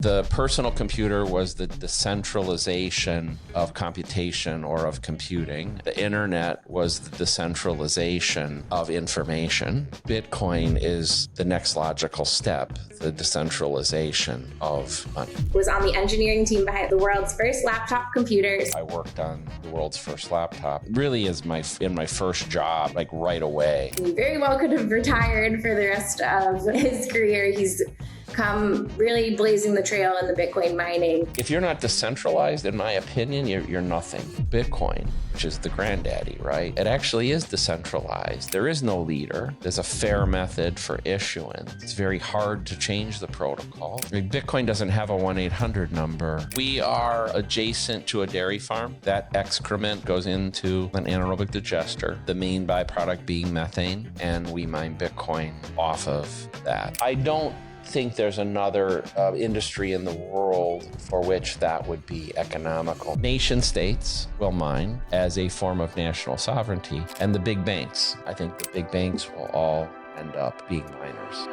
The personal computer was the decentralization of computation or of computing. The internet was the decentralization of information. Bitcoin is the next logical step, the decentralization of money. Was on the engineering team behind the world's first laptop computers. I worked on the world's first laptop, really in my first job, like right away. He very well could have retired for the rest of his career. He's come really blazing the trail in the Bitcoin mining. If you're not decentralized, in my opinion, you're nothing. Bitcoin, which is the granddaddy, right? It actually is decentralized. There is no leader. There's a fair method for issuance. It's very hard to change the protocol. I mean, Bitcoin doesn't have a 1-800 number. We are adjacent to a dairy farm. That excrement goes into an anaerobic digester, the main byproduct being methane, and we mine Bitcoin off of that. I don't think there's another industry in the world for which that would be economical. Nation states will mine as a form of national sovereignty, and the big banks. I think the big banks will all end up being miners.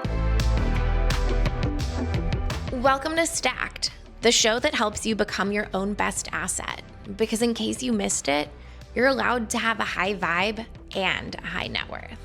Welcome to Stacked, the show that helps you become your own best asset. Because in case you missed it, you're allowed to have a high vibe and a high net worth.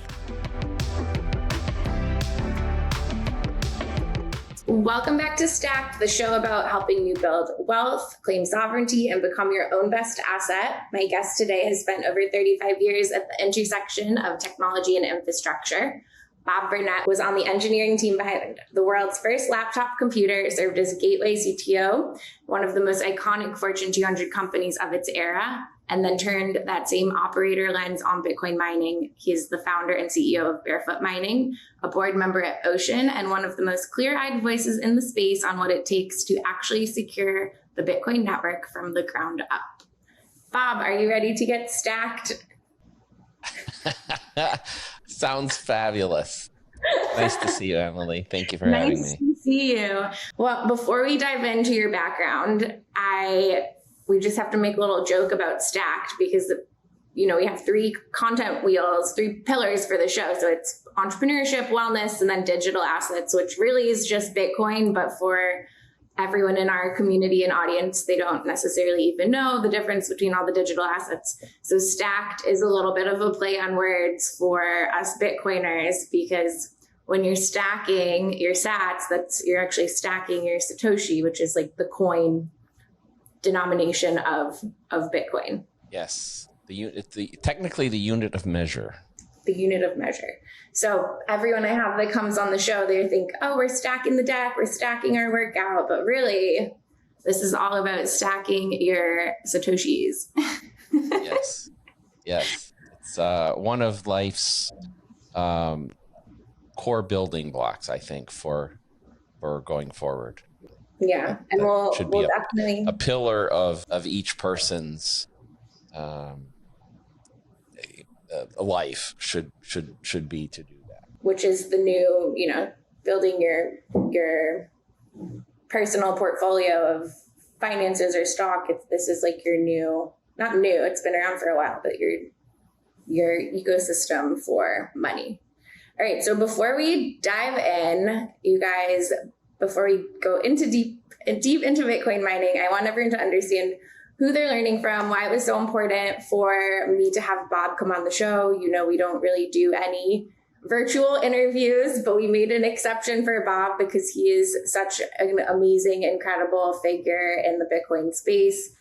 Welcome back to Stacked, the show about helping you build wealth, claim sovereignty, and become your own best asset. My guest today has spent over 35 years at the intersection of technology and infrastructure. Bob Burnett was on the engineering team behind the world's first laptop computer, served as Gateway CTO, one of the most iconic Fortune 200 companies of its era, and then turned that same operator lens on Bitcoin mining. He's the founder and CEO of Barefoot Mining, a board member at Ocean, and one of the most clear-eyed voices in the space on what it takes to actually secure the Bitcoin network from the ground up. Bob, are you ready to get stacked? Sounds fabulous. Nice to see you, Emily. Thank you for having me. Nice to see you. Well, before we dive into your background, we just have to make a little joke about Stacked because, we have three content wheels, three pillars for the show. So it's entrepreneurship, wellness, and then digital assets, which really is just Bitcoin. But for everyone in our community and audience, they don't necessarily even know the difference between all the digital assets. So Stacked is a little bit of a play on words for us Bitcoiners, because when you're stacking your sats, you're actually stacking your Satoshi, which is like the coin denomination of Bitcoin. Yes, technically the unit of measure. The unit of measure. So everyone I have that comes on the show, they think, oh, we're stacking the deck, we're stacking our workout, but really, this is all about stacking your Satoshis. Yes. It's one of life's core building blocks, I think, for going forward. Yeah, and we'll definitely a pillar of each person's life should be to do that. Which is the new, building your personal portfolio of finances or stock. This is like your not new, it's been around for a while, but your ecosystem for money. All right, so before we dive in, you guys, before we go into deep into Bitcoin mining, I want everyone to understand who they're learning from, why it was so important for me to have Bob come on the show. We don't really do any virtual interviews, but we made an exception for Bob because he is such an amazing, incredible figure in the Bitcoin space.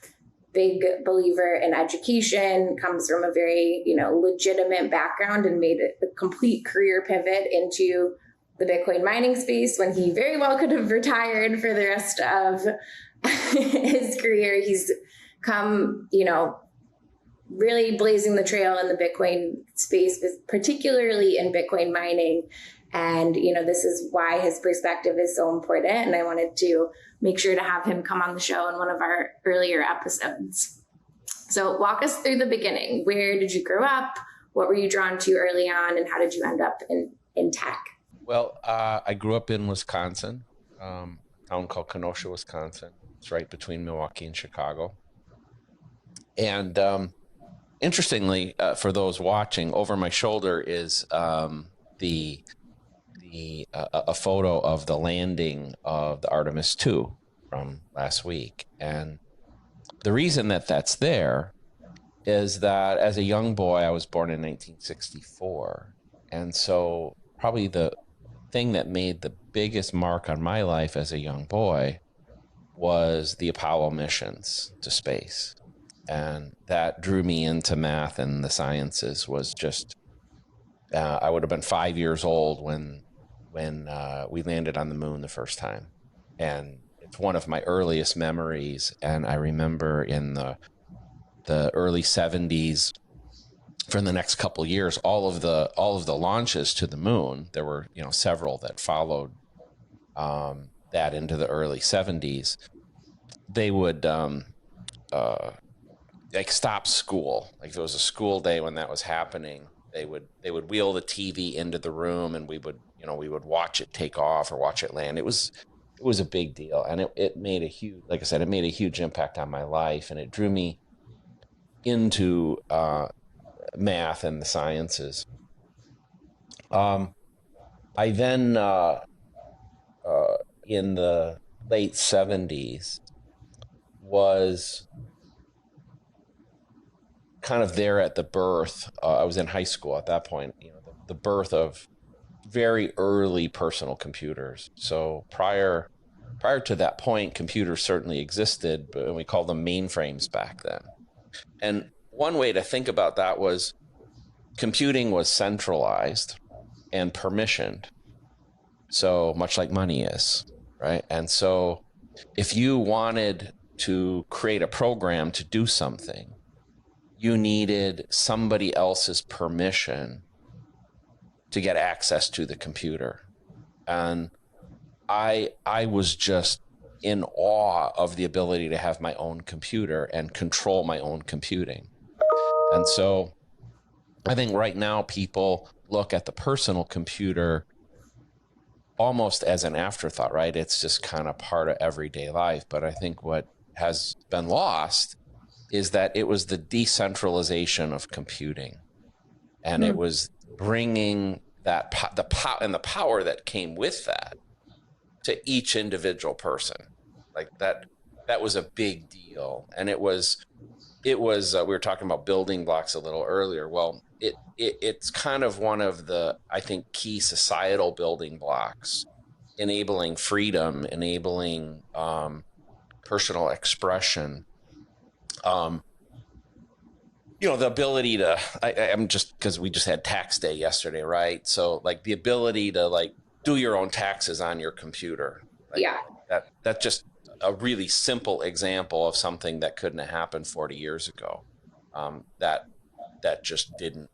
Big believer in education, comes from a very, legitimate background and made a complete career pivot into the Bitcoin mining space when he very well could have retired for the rest of his career. He's come, really blazing the trail in the Bitcoin space, particularly in Bitcoin mining. And, this is why his perspective is so important. And I wanted to make sure to have him come on the show in one of our earlier episodes. So walk us through the beginning. Where did you grow up? What were you drawn to early on? And how did you end up in tech? Well, I grew up in Wisconsin, a town called Kenosha, Wisconsin. It's right between Milwaukee and Chicago. And interestingly, for those watching, over my shoulder is a photo of the landing of the Artemis II from last week. And the reason that that's there is that as a young boy, I was born in 1964. And so probably the thing that made the biggest mark on my life as a young boy was the Apollo missions to space. And that drew me into math and the sciences. Was just, I would have been 5 years old when we landed on the moon the first time. And it's one of my earliest memories. And I remember in the early 70s, for the next couple of years, all of the launches to the moon, there were, several that followed that into the early 70s. They would like stop school. Like if it was a school day when that was happening, they would wheel the TV into the room, and we would watch it take off or watch it land. It was a big deal, and it made a huge, like I said, it made a huge impact on my life, and it drew me into math and the sciences. I then in the late 70s was kind of there at the birth. I was in high school at that point, the birth of very early personal computers. So prior to that point, computers certainly existed, but we called them mainframes back then. And one way to think about that was computing was centralized and permissioned. So much like money is, right? And so if you wanted to create a program to do something, you needed somebody else's permission to get access to the computer. And I was just in awe of the ability to have my own computer and control my own computing. And so I think right now people look at the personal computer almost as an afterthought, right? It's just kind of part of everyday life. But I think what has been lost is that it was the decentralization of computing, and it was bringing that the power that came with that to each individual person. Like that was a big deal. And it was we were talking about building blocks a little earlier. Well, it's kind of one of the, I think, key societal building blocks, enabling freedom, enabling personal expression. The ability to, I'm just, because we just had tax day yesterday, right? So like the ability to like do your own taxes on your computer. Like, yeah. That's just a really simple example of something that couldn't have happened 40 years ago. That just didn't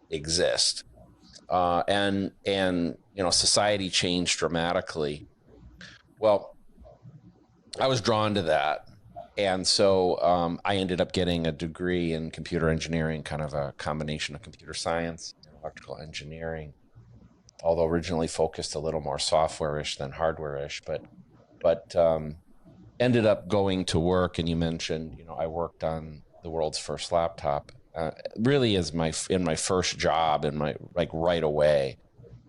exist. And society changed dramatically. Well, I was drawn to that. And so I ended up getting a degree in computer engineering, kind of a combination of computer science and electrical engineering, although originally focused a little more software-ish than hardware-ish, but ended up going to work. And you mentioned, I worked on the world's first laptop, really in my first job, right away.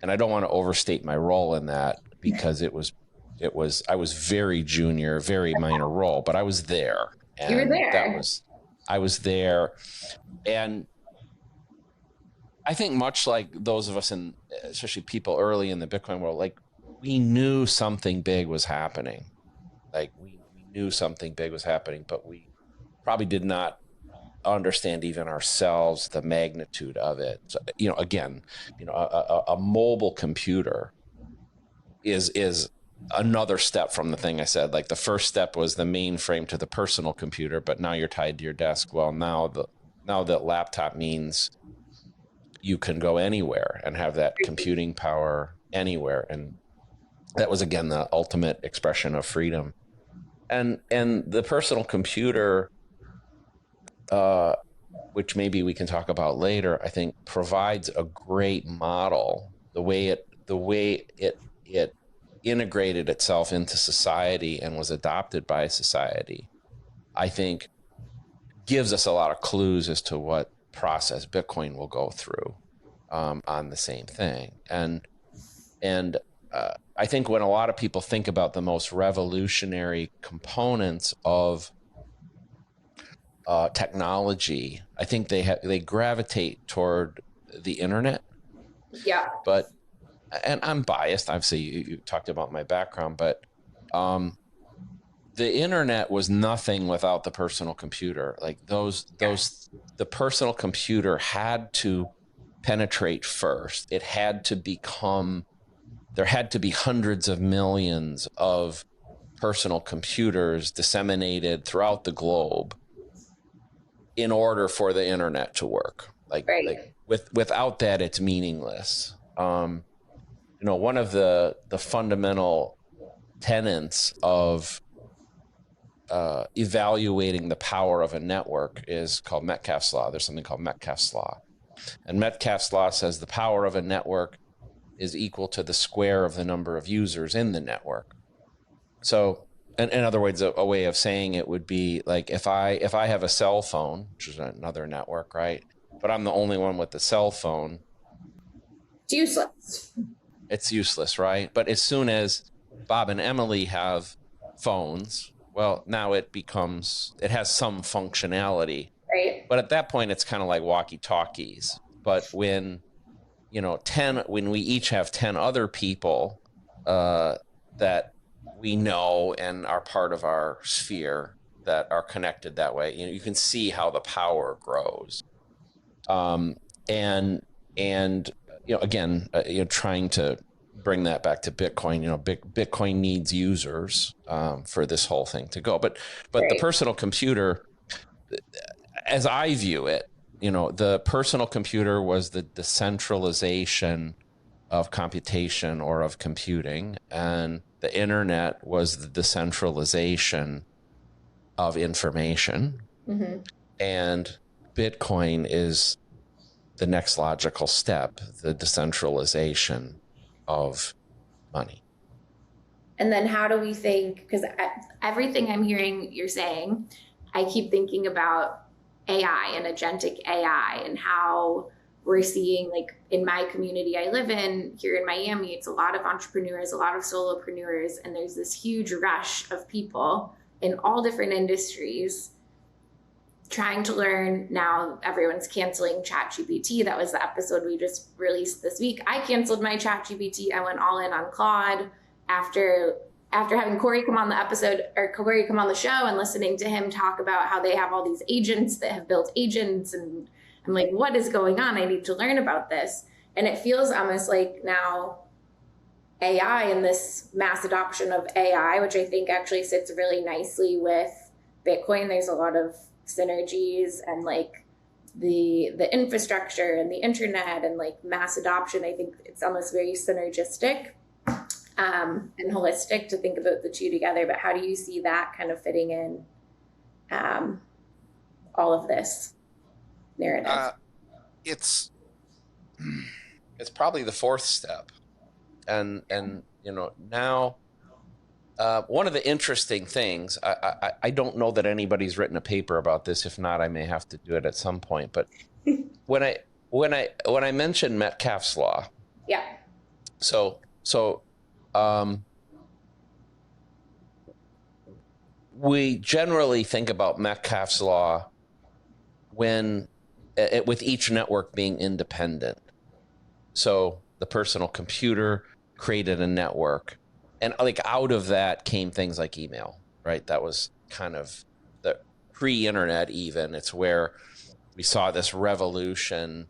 And I don't want to overstate my role in that, because I was very junior, very minor role, but I was there. And you were there. I was there. And I think much like those of us, especially people early in the Bitcoin world, like we knew something big was happening. Like we knew something big was happening, but we probably did not understand even ourselves the magnitude of it. So, a mobile computer is another step from the thing I said. Like the first step was the mainframe to the personal computer, but now you're tied to your desk. Well, now that laptop means you can go anywhere and have that computing power anywhere. And that was, again, the ultimate expression of freedom. And the personal computer, which maybe we can talk about later, I think provides a great model. The way it integrated itself into society and was adopted by society, I think gives us a lot of clues as to what process Bitcoin will go through on the same thing. And I think when a lot of people think about the most revolutionary components of technology, I think they gravitate toward the internet. Yeah. But, and I'm biased, obviously you talked about my background, but the internet was nothing without the personal computer. Like the personal computer had to penetrate first. It had to become, there had to be hundreds of millions of personal computers disseminated throughout the globe in order for the internet to work. Like without that, it's meaningless. One of the fundamental tenets of evaluating the power of a network is called Metcalfe's law. There's something called Metcalfe's law. And Metcalfe's law says the power of a network is equal to the square of the number of users in the network. So, in other words, a way of saying it would be like if I have a cell phone, which is another network, right? But I'm the only one with the cell phone. It's useless. It's useless, right? But as soon as Bob and Emily have phones, well, now it has some functionality. Right. But at that point, it's kind of like walkie-talkies. But when we each have 10 other people that we know and are part of our sphere that are connected that way, you can see how the power grows. And again, trying to bring that back to Bitcoin, Bitcoin needs users for this whole thing to go. But the personal computer, as I view it, the personal computer was the decentralization of computation or of computing, and the internet was the decentralization of information. Mm-hmm. And Bitcoin is the next logical step, the decentralization of money. And then how do we think, because everything I'm hearing you're saying, I keep thinking about AI and agentic AI and how we're seeing, like in my community I live in here in Miami, it's a lot of entrepreneurs, a lot of solopreneurs, and there's this huge rush of people in all different industries trying to learn. Now everyone's canceling ChatGPT. That was the episode we just released this week. I canceled my ChatGPT. I went all in on Claude after having Corey come on the show and listening to him talk about how they have all these agents that have built agents. And I'm like, what is going on? I need to learn about this. And it feels almost like now AI and this mass adoption of AI, which I think actually sits really nicely with Bitcoin. There's a lot of synergies and like the infrastructure and the internet and like mass adoption. I think it's almost very synergistic and holistic to think about the two together. But how do you see that kind of fitting in all of this narrative? It's probably the fourth step, and now one of the interesting things, I don't know that anybody's written a paper about this. If not, I may have to do it at some point. But when I mentioned Metcalfe's law, yeah. So we generally think about Metcalfe's law when with each network being independent. So the personal computer created a network, and like out of that came things like email, right? That was kind of the pre-internet even. It's where we saw this revolution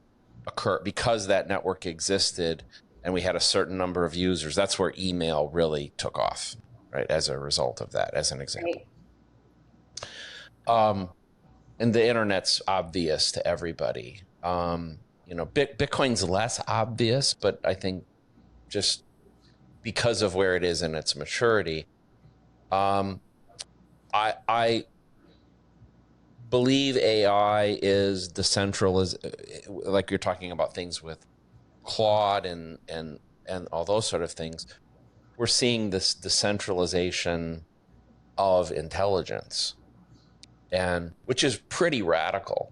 occur because that network existed and we had a certain number of users. That's where email really took off, right? As a result of that, as an example. Right. And the internet's obvious to everybody. Bitcoin's less obvious, but I think just because of where it is in its maturity, I believe AI is decentralized, like you're talking about things with Claude and all those sort of things. We're seeing this decentralization of intelligence, and which is pretty radical.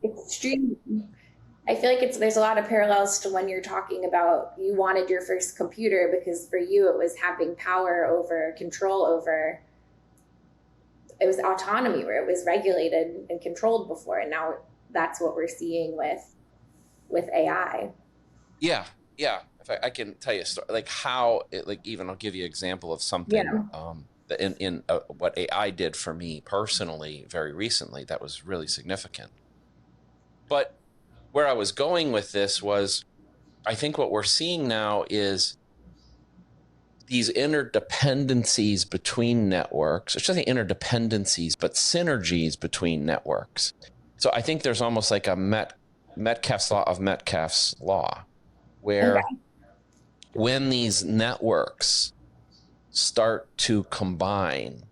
Extreme. I feel like there's a lot of parallels to when you're talking about you wanted your first computer because for you it was having power over, control over. It was autonomy where it was regulated and controlled before, and now that's what we're seeing with AI. Yeah. If I can tell you a story, like how it, like even I'll give you an example of something that in what AI did for me personally very recently that was really significant. But where I was going with this was, I think what we're seeing now is these interdependencies between networks. I shouldn't say interdependencies, but synergies between networks. So I think there's almost like a Metcalfe's law of Metcalfe's law, where when these networks start to combine,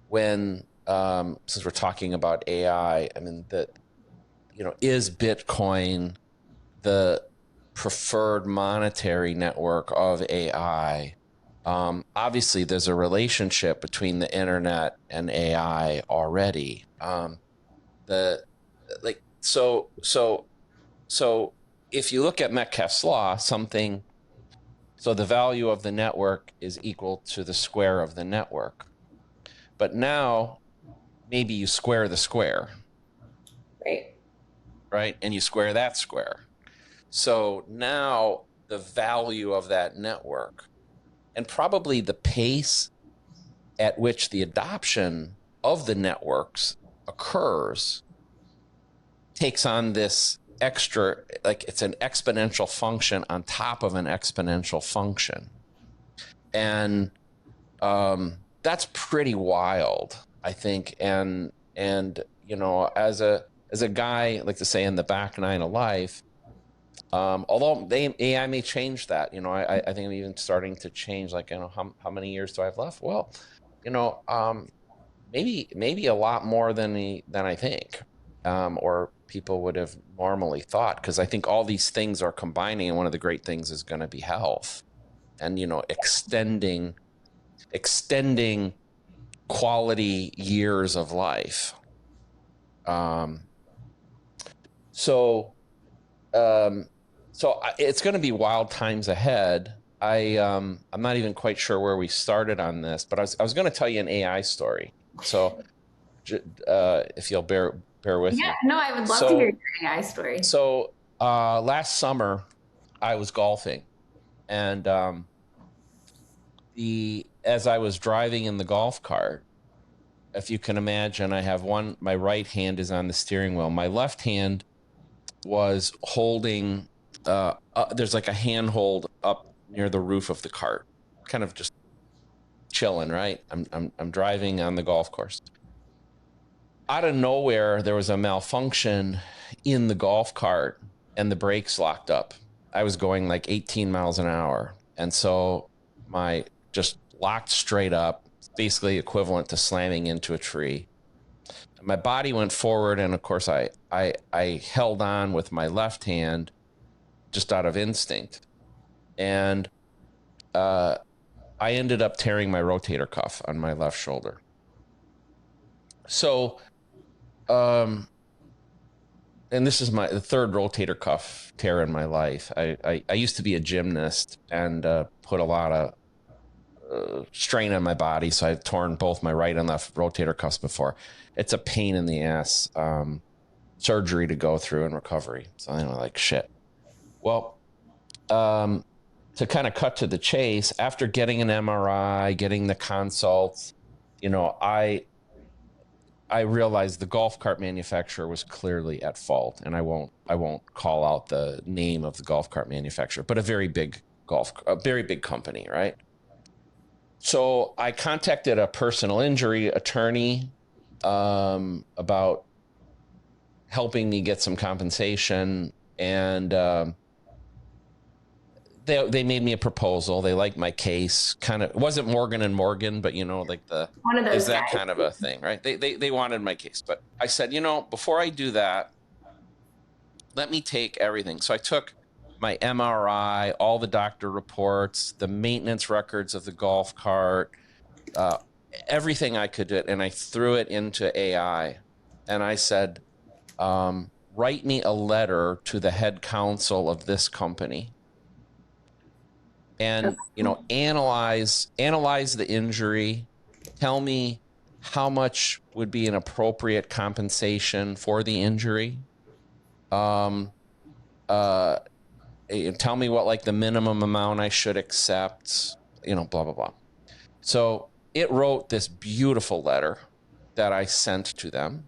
when since we're talking about AI, I mean that is Bitcoin the preferred monetary network of AI? Obviously, there's a relationship between the internet and AI already. So if you look at Metcalfe's law, so the value of the network is equal to the square of the network. But now maybe you square the square. Right? And you square that square. So now the value of that network and probably the pace at which the adoption of the networks occurs takes on this extra, like it's an exponential function on top of an exponential function. And that's pretty wild, I think. And as a guy, I like to say, in the back nine of life, although AI may change that, I think I'm even starting to change, like, how many years do I have left? Well, maybe a lot more than I think, or people would have normally thought, because I think all these things are combining, and one of the great things is going to be health, and extending quality years of life. So it's going to be wild times ahead. I'm not even quite sure where we started on this, but I was going to tell you an AI story. So if you'll bear with me. Yeah, no, I would love to hear your AI story. So last summer I was golfing, and as I was driving in the golf cart, if you can imagine, I have my right hand is on the steering wheel. My left hand was holding, there's like a handhold up near the roof of the cart, kind of just chilling, right? I'm driving on the golf course. Out of nowhere, there was a malfunction in the golf cart and the brakes locked up. I was going like 18 miles an hour. And so my just locked straight up, basically equivalent to slamming into a tree. My body went forward, and of course I held on with my left hand just out of instinct. And I ended up tearing my rotator cuff on my left shoulder. So and this is the third rotator cuff tear in my life. I used to be a gymnast and put a lot of strain on my body, so I've torn both my right and left rotator cuffs before. It's a pain in the ass surgery to go through and recovery. So like shit. Well, to kind of cut to the chase, after getting an MRI, getting the consults, I realized the golf cart manufacturer was clearly at fault, and I won't call out the name of the golf cart manufacturer, but a very big company, right? So I contacted a personal injury attorney about helping me get some compensation, and they made me a proposal. They liked my case. Kind of, it wasn't Morgan and Morgan, but like one of those is that guys. kind of a thing, right? They wanted my case, but I said, before I do that, let me take everything. So I took my MRI, all the doctor reports, the maintenance records of the golf cart, everything I could do, and I threw it into AI. And I said, write me a letter to the head counsel of this company and, analyze the injury, tell me how much would be an appropriate compensation for the injury. Tell me what like the minimum amount I should accept, blah, blah, blah. So it wrote this beautiful letter that I sent to them.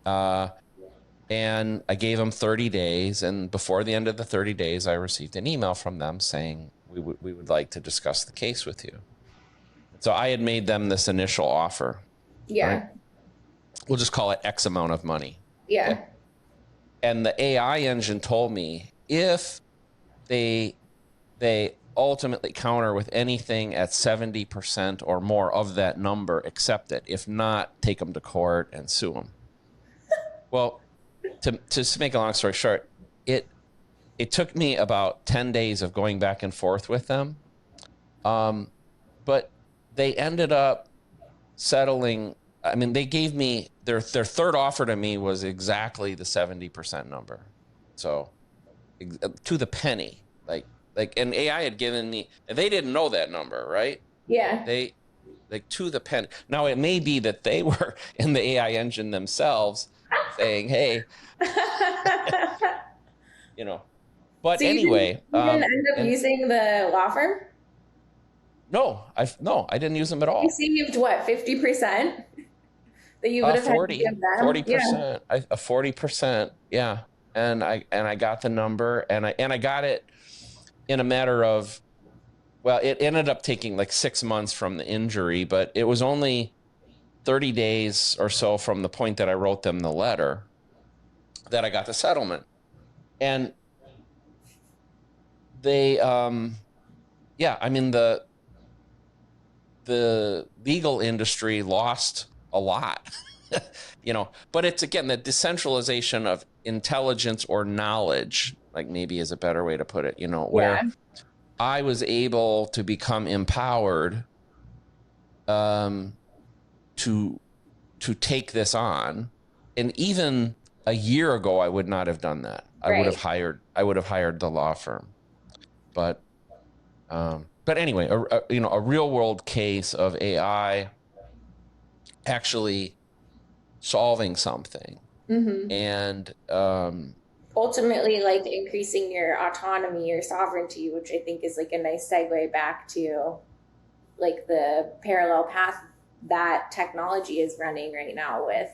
And I gave them 30 days. And before the end of the 30 days, I received an email from them saying, we would like to discuss the case with you. So I had made them this initial offer. Yeah. Right? We'll just call it X amount of money. Yeah. Okay? And the AI engine told me if they ultimately counter with anything at 70% or more of that number, accept it. If not, take them to court and sue them. Well, to make a long story short, it took me about 10 days of going back and forth with them. But they ended up settling. I mean, they gave me their third offer to me was exactly the 70% number. So to the penny, like and AI had given me, they didn't know that number, right? Yeah. They like to the penny. Now it may be that they were in the AI engine themselves saying, hey, but So anyway, you didn't end up using the law firm? No, I didn't use them at all. You saved what, 50% that you would have 40, had to give them? 40%, a 40%. Yeah. And I got the number and I got it in a matter of, well, it ended up taking like 6 months from the injury, but it was only 30 days or so from the point that I wrote them the letter that I got the settlement. And they, I mean, the legal industry lost a lot, but it's, again, the decentralization of intelligence or knowledge, like maybe is a better way to put it, where I was able to become empowered to take this on. And even a year ago, I would not have done that. I would have hired the law firm. But anyway, a real world case of AI actually solving something. Mm-hmm. And ultimately, like, increasing your autonomy, your sovereignty, which I think is like a nice segue back to like the parallel path that technology is running right now with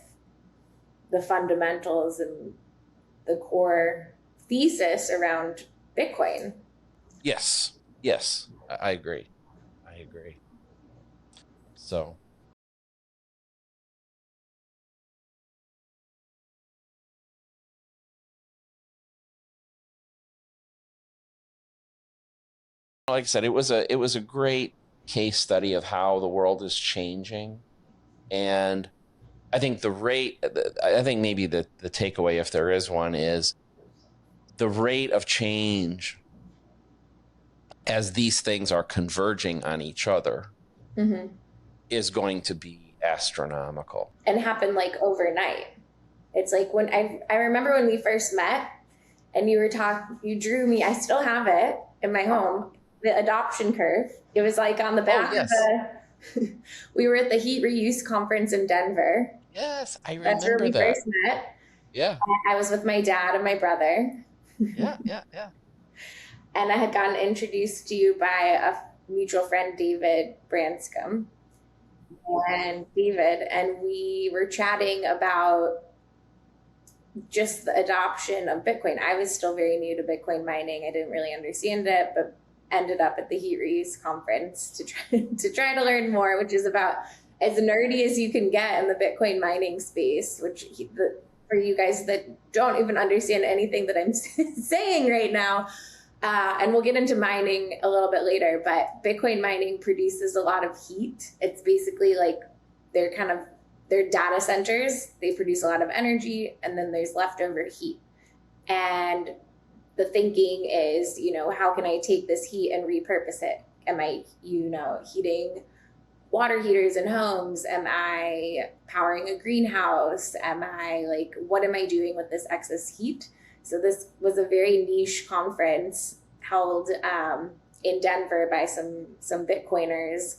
the fundamentals and the core thesis around Bitcoin. Yes, I agree. So. Like I said, it was a great case study of how the world is changing. And I think maybe the takeaway, if there is one, is the rate of change as these things are converging on each other Mm-hmm. is going to be astronomical. And happen like overnight. It's like when I remember when we first met and you drew me, I still have it in my home, the adoption curve. It was like on the back of we were at the heat reuse conference in Denver. Yes, I remember That's where we that. first met. Yeah. I was with my dad and my brother. Yeah. And I had gotten introduced to you by a mutual friend, David Branscombe. And we were chatting about just the adoption of Bitcoin. I was still very new to Bitcoin mining. I didn't really understand it, but ended up at the heat reuse conference to try to learn more, which is about as nerdy as you can get in the Bitcoin mining space, for you guys that don't even understand anything that I'm saying right now. And we'll get into mining a little bit later, but Bitcoin mining produces a lot of heat. It's basically like they're data centers. They produce a lot of energy, and then there's leftover heat. And the thinking is, how can I take this heat and repurpose it? Am I, heating water heaters in homes? Am I powering a greenhouse? What am I doing with this excess heat? So this was a very niche conference held in Denver by some Bitcoiners,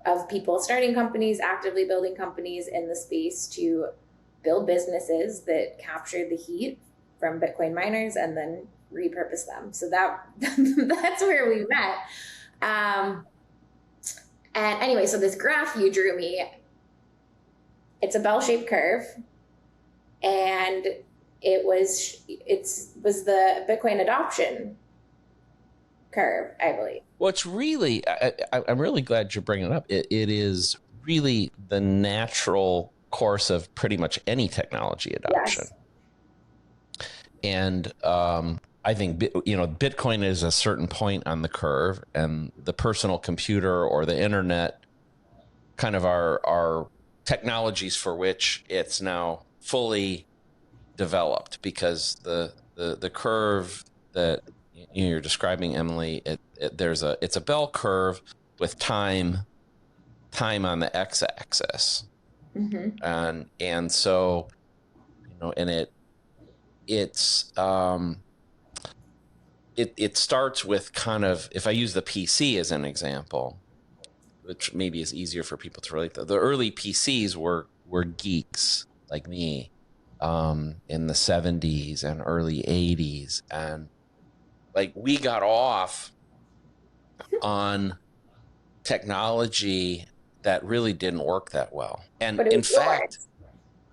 of people starting companies, actively building companies in the space to build businesses that captured the heat from Bitcoin miners and then repurpose them. So that's where we met. And anyway, so this graph you drew me, it's a bell-shaped curve, and it was the Bitcoin adoption curve, I believe. Well, it's really, I'm really glad you're bringing it up. It is really the natural course of pretty much any technology adoption. Yes. And I think, Bitcoin is a certain point on the curve, and the personal computer or the internet kind of are technologies for which it's now fully developed, because the curve that you're describing, Emily, it's a bell curve with time on the x-axis. Mm-hmm. And so, and it starts with kind of, if I use the PC as an example, which maybe is easier for people to relate to, the early PCs were geeks like me in the 70s and early 80s, and like we got off on technology that really didn't work that well. And in fact,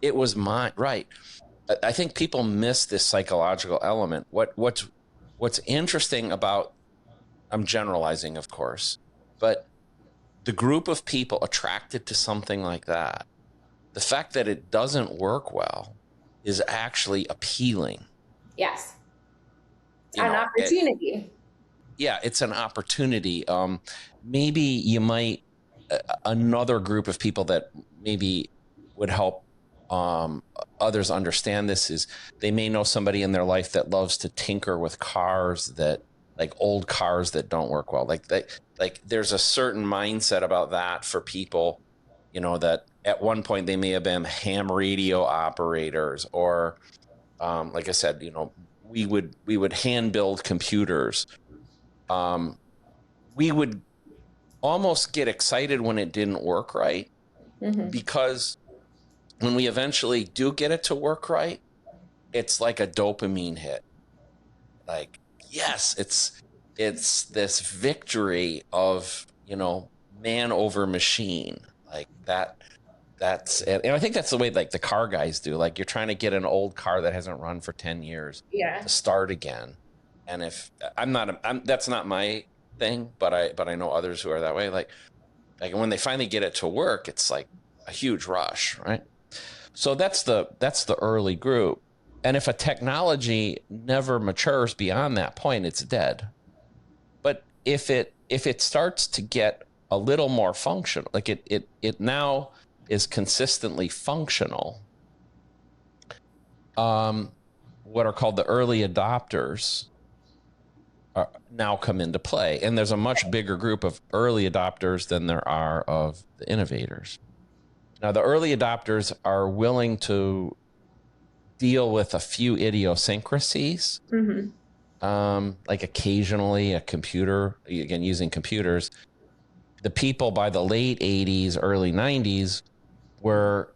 it was right. I think people miss this psychological element. What's interesting about, I'm generalizing, of course, but the group of people attracted to something like that, the fact that it doesn't work well is actually appealing. Yes. An opportunity. It's an opportunity. Maybe you might, another group of people that maybe would help others understand this is they may know somebody in their life that loves to tinker with cars, that like old cars that don't work well. Like there's a certain mindset about that for people, that at one point they may have been ham radio operators, or like I said, we would hand build computers. We would almost get excited when it didn't work right, mm-hmm. because when we eventually do get it to work right, it's like a dopamine hit. Like, yes, it's this victory of, man over machine, like that. And I think that's the way like the car guys do. Like, you're trying to get an old car that hasn't run for 10 years to start again. And if that's not my thing, but I know others who are that way. Like when they finally get it to work, it's like a huge rush, right? So that's the early group. And if a technology never matures beyond that point, it's dead. But if it starts to get a little more functional, like it now is consistently functional, what are called the early adopters now come into play. And there's a much bigger group of early adopters than there are of the innovators. Now, the early adopters are willing to deal with a few idiosyncrasies, mm-hmm. Like occasionally a computer, again, using computers. The people by the late 80s, early 90s were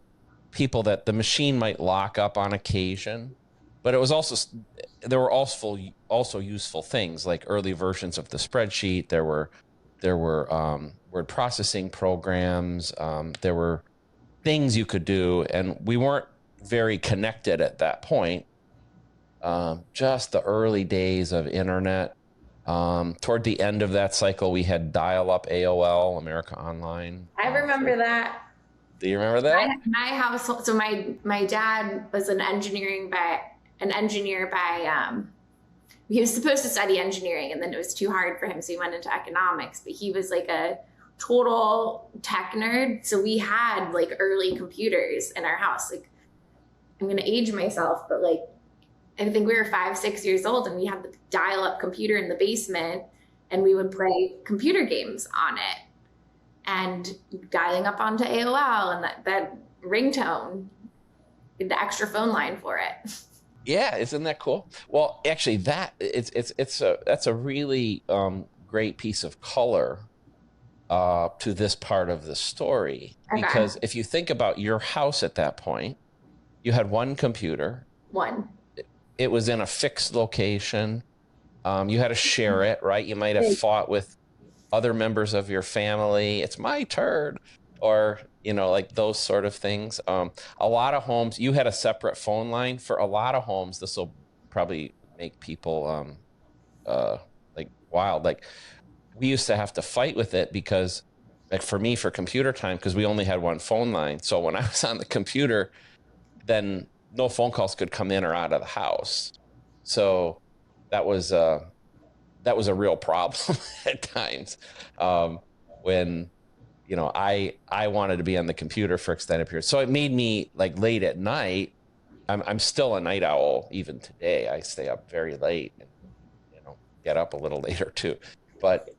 people that the machine might lock up on occasion, but it was also, there were also useful things like early versions of the spreadsheet. There were word processing programs. There were things you could do, and we weren't very connected at that point. Just the early days of internet. Toward the end of that cycle, we had dial-up AOL, America Online. I remember that. Do you remember that? My household. So my dad was an engineer by. He was supposed to study engineering, and then it was too hard for him, so he went into economics. But he was like a total tech nerd, so we had like early computers in our house. Like, I'm gonna age myself, but like I think we were 5-6 years old, and we had the dial-up computer in the basement, and we would play computer games on it. and dialing up onto AOL and that ringtone, the extra phone line for it. Yeah, isn't that cool? Well, actually, that's a really great piece of color to this part of the story. Okay. Because if you think about your house at that point, you had one computer. One. It was in a fixed location. You had to share it, right? You might have fought with other members of your family. It's my turn, or like those sort of things. A lot of homes, you had a separate phone line. For a lot of homes, this will probably make people like wild. Like, we used to have to fight with it because, like, for me, for computer time, because we only had one phone line. So when I was on the computer, then no phone calls could come in or out of the house. So that was a real problem at times, when I wanted to be on the computer for extended periods. So it made me, like, late at night. I'm still a night owl even today. I stay up very late and get up a little later too. But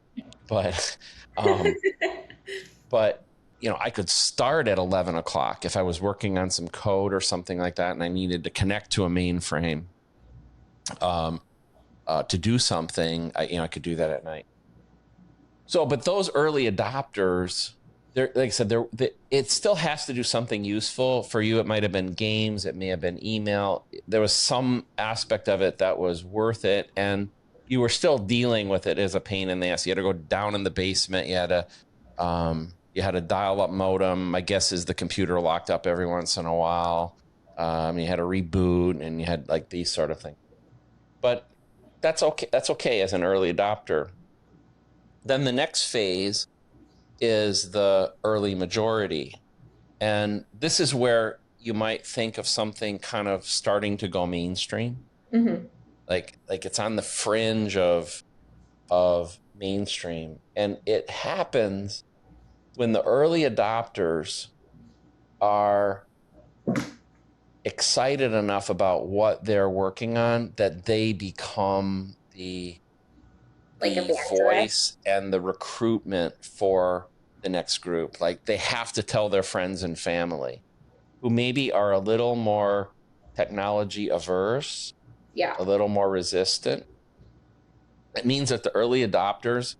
I could start at 11 o'clock if I was working on some code or something like that, and I needed to connect to a mainframe to do something. I could do that at night. So, but those early adopters, like I said, it still has to do something useful. For you, it might have been games, it may have been email. There was some aspect of it that was worth it, and you were still dealing with it as a pain in the ass. You had to go down in the basement. You had a dial-up modem. My guess is the computer locked up every once in a while. You had to reboot, and you had, like, these sort of things. But that's okay. That's okay as an early adopter. Then the next phase is the early majority. And this is where you might think of something kind of starting to go mainstream. Mm-hmm. Like it's on the fringe of mainstream. And it happens when the early adopters are excited enough about what they're working on that they become the voice and the recruitment for the next group. Like, they have to tell their friends and family who maybe are a little more technology averse, a little more resistant. It means that the early adopters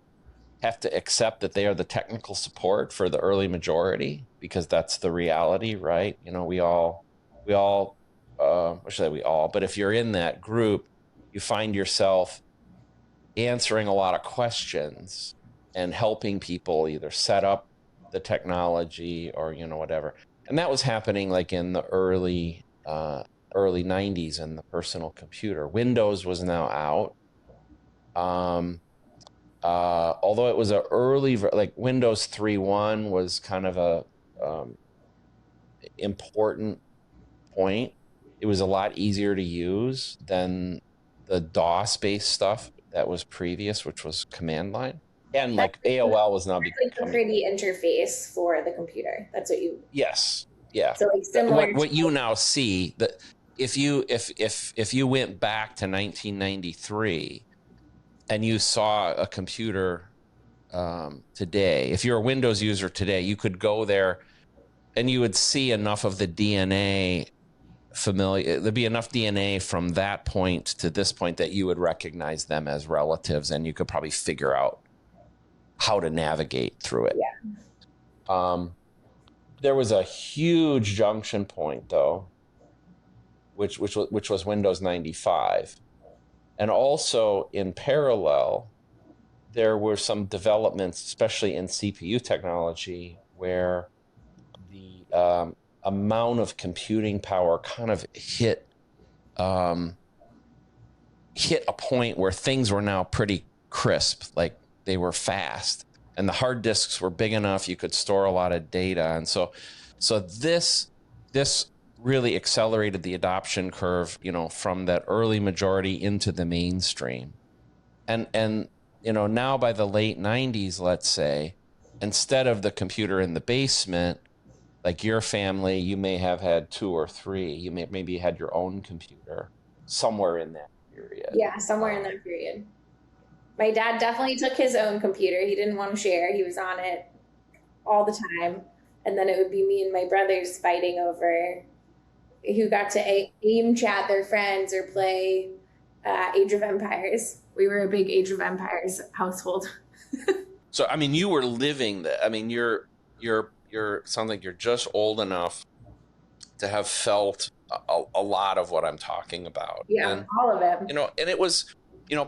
have to accept that they are the technical support for the early majority, because that's the reality, right? We all, or should I say we all, but if you're in that group, you find yourself answering a lot of questions and helping people either set up the technology or, whatever. And that was happening, like, in the early 90s in the personal computer. Windows was now out. Although it was a early, like, Windows 3.1 was kind of a important point. It was a lot easier to use than the DOS-based stuff that was previous, which was command line. And, like, AOL was now becoming like a pretty interface for the computer. That's what you. Yes. Yeah. So, like, similar. What you now see, that if you went back to 1993 and you saw a computer today, if you're a Windows user today, you could go there and you would see enough of the DNA familiar. There'd be enough DNA from that point to this point that you would recognize them as relatives, and you could probably figure out how to navigate through it. Yeah. There was a huge junction point, though, which was Windows 95. And also, in parallel, there were some developments, especially in CPU technology, where the amount of computing power kind of hit a point where things were now pretty crisp, like they were fast, and the hard disks were big enough you could store a lot of data. And so this really accelerated the adoption curve, from that early majority into the mainstream. And now by the late 90s, let's say, instead of the computer in the basement, like your family, you may have had two or three. You maybe had your own computer somewhere in that period. Yeah, somewhere in that period. My dad definitely took his own computer. He didn't want to share. He was on it all the time. And then it would be me and my brothers fighting over who got to aim chat their friends or play Age of Empires. We were a big Age of Empires household. So, I mean, you were living that. I mean, you're sounds like you're just old enough to have felt a lot of what I'm talking about. Yeah, and, all of it. And it was,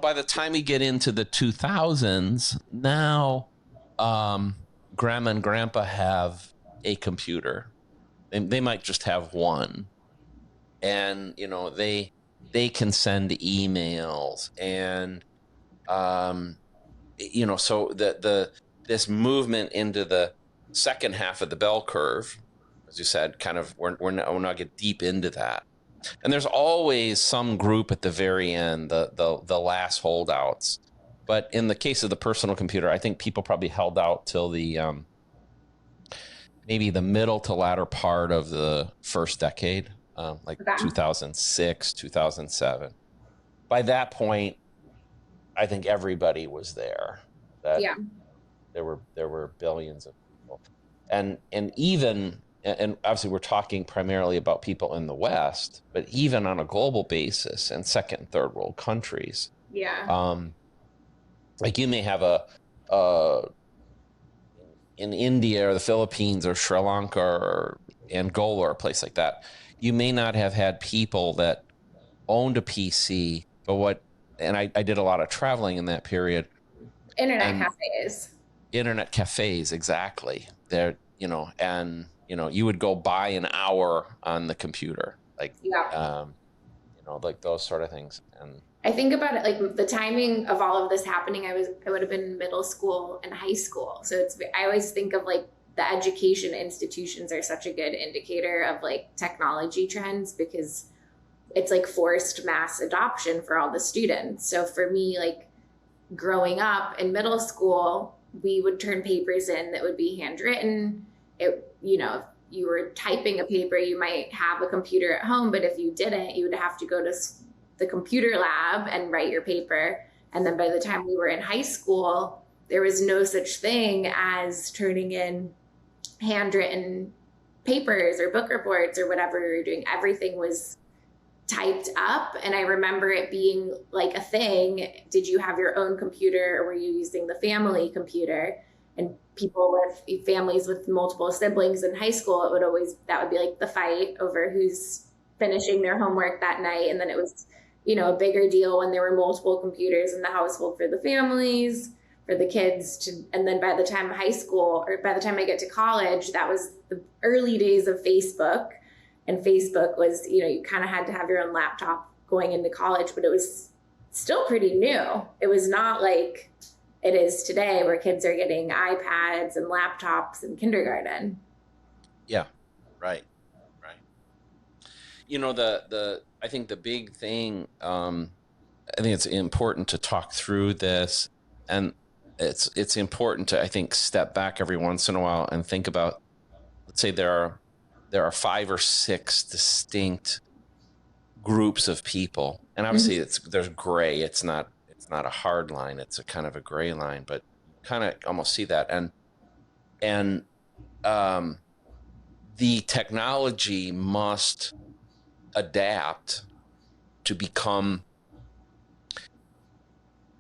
by the time we get into the 2000s, now grandma and grandpa have a computer. They might just have one. And, they can send emails and, so this movement into the second half of the bell curve, as you said, kind of, we're not get deep into that. And there's always some group at the very end, the last holdouts. But in the case of the personal computer, I think people probably held out till the maybe the middle to latter part of the first decade, like 2006, 2007. By that point, I think everybody was there. There were billions of people, and even. And obviously we're talking primarily about people in the West, but even on a global basis in second and third world countries. Like you may have in India or the Philippines or Sri Lanka or Angola or a place like that, you may not have had people that owned a PC, but and I did a lot of traveling in that period. Internet cafes, exactly. They're, you would go buy an hour on the computer, like those sort of things. And I think about it, like the timing of all of this happening, I would have been in middle school and high school. So I always think of like the education institutions are such a good indicator of like technology trends, because it's like forced mass adoption for all the students. So for me, like growing up in middle school, we would turn papers in that would be handwritten. If you were typing a paper, you might have a computer at home, but if you didn't, you would have to go to the computer lab and write your paper. And then by the time we were in high school, there was no such thing as turning in handwritten papers or book reports or whatever we were doing. Everything was typed up. And I remember it being like a thing. Did you have your own computer, or were you using the family computer? And people with families with multiple siblings in high school, that would be like the fight over who's finishing their homework that night. And then it was, a bigger deal when there were multiple computers in the household for the families, for the kids and then by the time high school, or by the time I get to college, that was the early days of Facebook. And Facebook was, you kind of had to have your own laptop going into college, but it was still pretty new. It was not like it is today, where kids are getting iPads and laptops in kindergarten. Yeah, right. I think the big thing, I think it's important to talk through this, and it's important to, I think, step back every once in a while and think about, let's say there are 5 or 6 distinct groups of people, and obviously there's gray. It's not a hard line. It's a kind of a gray line, but kind of almost see that. And the technology must adapt to become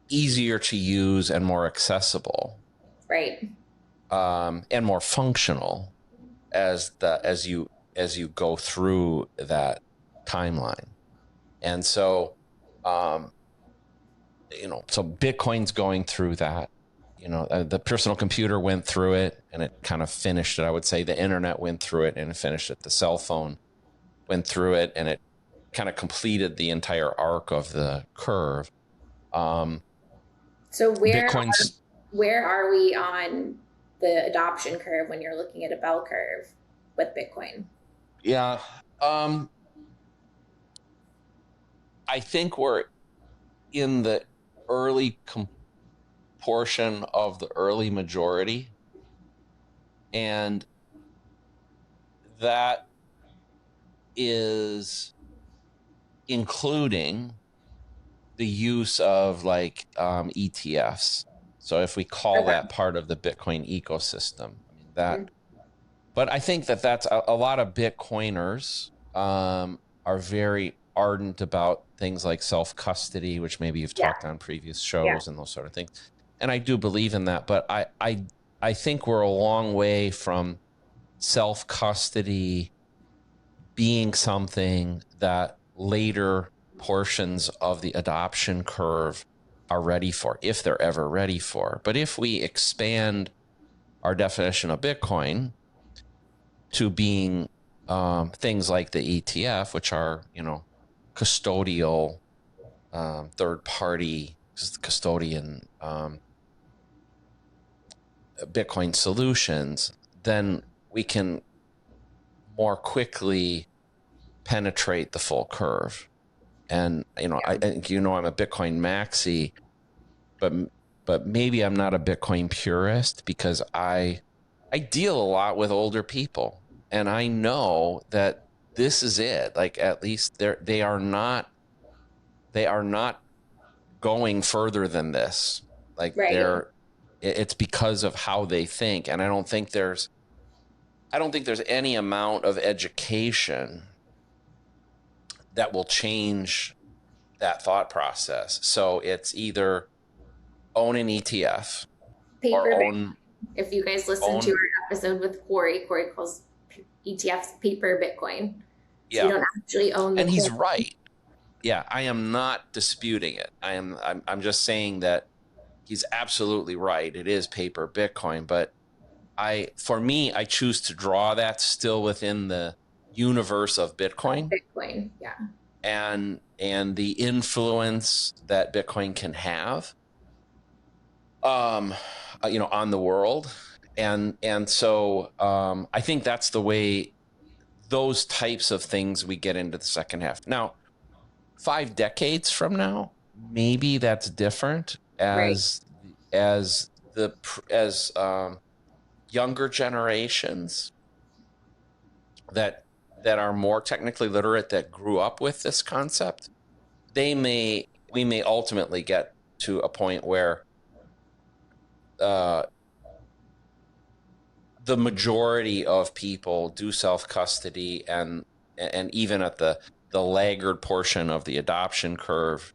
easier to use and more accessible, right? And more functional as you go through that timeline. And so so Bitcoin's going through that. The personal computer went through it and it kind of finished it. I would say the internet went through it and it finished it. The cell phone went through it and it kind of completed the entire arc of the curve. So where are we on the adoption curve when you're looking at a bell curve with Bitcoin? Yeah. I think we're in the early portion of the early majority, and that is including the use of like ETFs. So if we call that part of the Bitcoin ecosystem, that, but I think that that's a lot of Bitcoiners are very ardent about things like self-custody, which maybe you've talked on previous shows and those sort of things. And I do believe in that, but I think we're a long way from self-custody being something that later portions of the adoption curve are ready for, if they're ever ready for. But if we expand our definition of Bitcoin to being things like the ETF, which are, custodial, third-party custodian Bitcoin solutions, then we can more quickly penetrate the full curve. And, I think, I'm a Bitcoin maxi, but maybe I'm not a Bitcoin purist, because I deal a lot with older people, and I know that this is it. Like, at least they are not going further than this. Like, it's because of how they think. And I don't think there's any amount of education that will change that thought process. So it's either own an ETF or own. If you guys listen to our episode with Corey calls ETFs paper Bitcoin. So you don't actually own the and he's right. Yeah, I am not disputing it. I'm just saying that he's absolutely right. It is paper Bitcoin, but I choose to draw that still within the universe of Bitcoin. Bitcoin, yeah. And the influence that Bitcoin can have on the world. And so I think that's the way those types of things we get into the second half. Now, 5 decades from now, maybe that's different as younger generations that are more technically literate, that grew up with this concept, we may ultimately get to a point where the majority of people do self-custody, and even at the laggard portion of the adoption curve,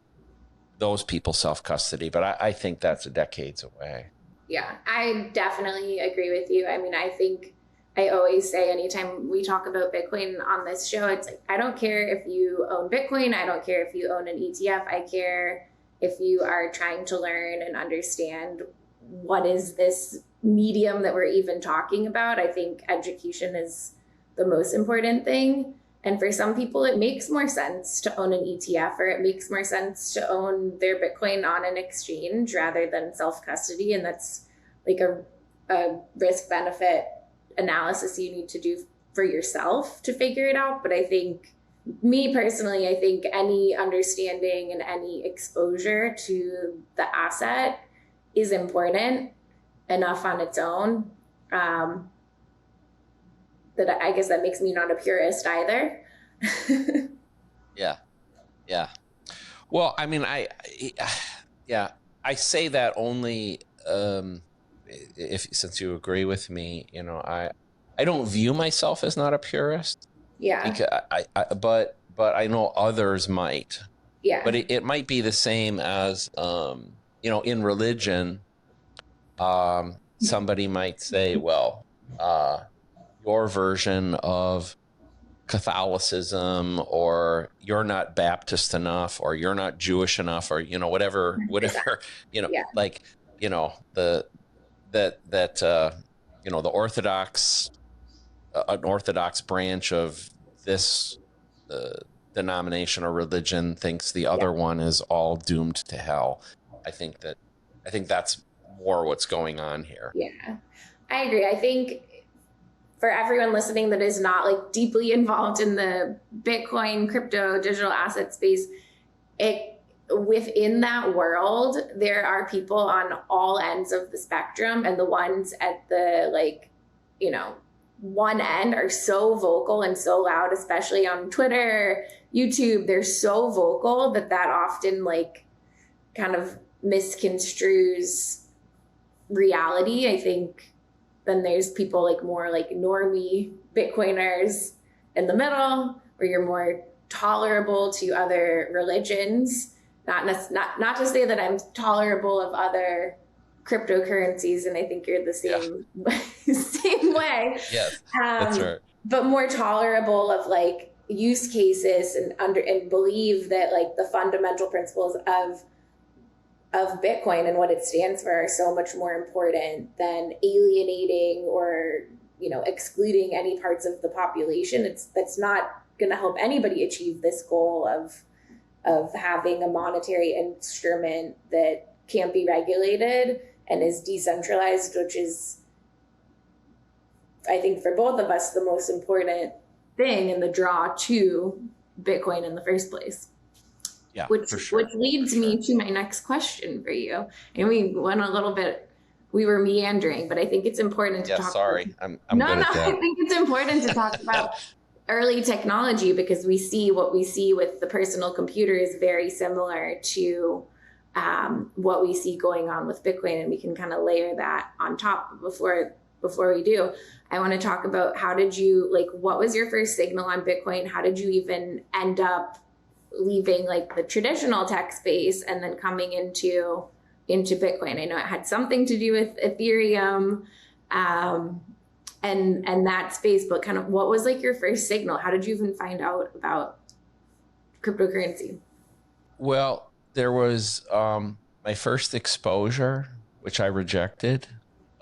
those people self-custody. But I think that's decades away. Yeah, I definitely agree with you. I mean, I think I always say, anytime we talk about Bitcoin on this show, it's like, I don't care if you own Bitcoin. I don't care if you own an ETF. I care if you are trying to learn and understand what is this medium that we're even talking about. I think education is the most important thing. And for some people, it makes more sense to own an ETF, or it makes more sense to own their Bitcoin on an exchange rather than self-custody. And that's like a risk-benefit analysis you need to do for yourself to figure it out. But I think, me personally, I think any understanding and any exposure to the asset is important enough on its own. That I guess that makes me not a purist either. Yeah. Well, I mean, I say that only since you agree with me. I don't view myself as not a purist. Yeah. Because but I know others might. Yeah. But it might be the same as in religion. Somebody might say, well, your version of Catholicism, or you're not Baptist enough, or you're not Jewish enough, or whatever like the Orthodox an Orthodox branch of this denomination or religion thinks the other one is all doomed to hell. I think that's more what's going on here. Yeah, I agree. I think for everyone listening that is not like deeply involved in the Bitcoin, crypto, digital asset space, within that world, there are people on all ends of the spectrum, and the ones at the one end are so vocal and so loud, especially on Twitter, YouTube. They're so vocal that often kind of misconstrues reality. I think then there's people like more like normie Bitcoiners in the middle, where you're more tolerable to other religions. Not to say that I'm tolerable of other cryptocurrencies, and I think you're the same same way. Yes, that's right. But more tolerable of like use cases and believe that like the fundamental principles of Bitcoin and what it stands for are so much more important than alienating or, you know, excluding any parts of the population. That's not going to help anybody achieve this goal of having a monetary instrument that can't be regulated and is decentralized, which is, I think, for both of us, the most important thing in the draw to Bitcoin in the first place. Yeah, which leads me to my next question for you. And we went a little bit, we were meandering, but I think it's important to talk. Sorry, about, I'm good at that. I think it's important to talk about early technology, because we see what we see with the personal computer is very similar to what we see going on with Bitcoin, and we can kind of layer that on top. Before we do, I want to talk about what was your first signal on Bitcoin? How did you even end up leaving like the traditional tech space and then coming into Bitcoin? I know it had something to do with Ethereum and that space, but kind of what was like your first signal? How did you even find out about cryptocurrency? Well, there was my first exposure, which I rejected,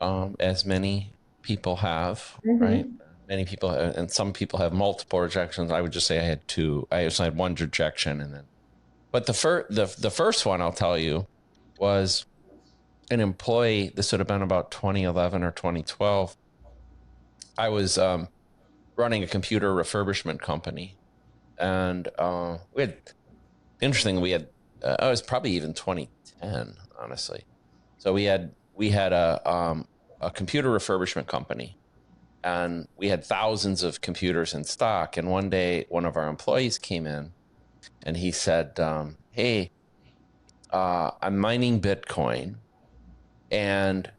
as many people have, right? Many people, and some people have multiple rejections. I would just say I had two. I just had one rejection, and then, but the first one I'll tell you was an employee. This would have been about 2011 or 2012. I was running a computer refurbishment company, and we had it was probably even 2010, honestly. So we had a computer refurbishment company. And we had thousands of computers in stock. And one day, one of our employees came in and he said, hey, I'm mining Bitcoin. And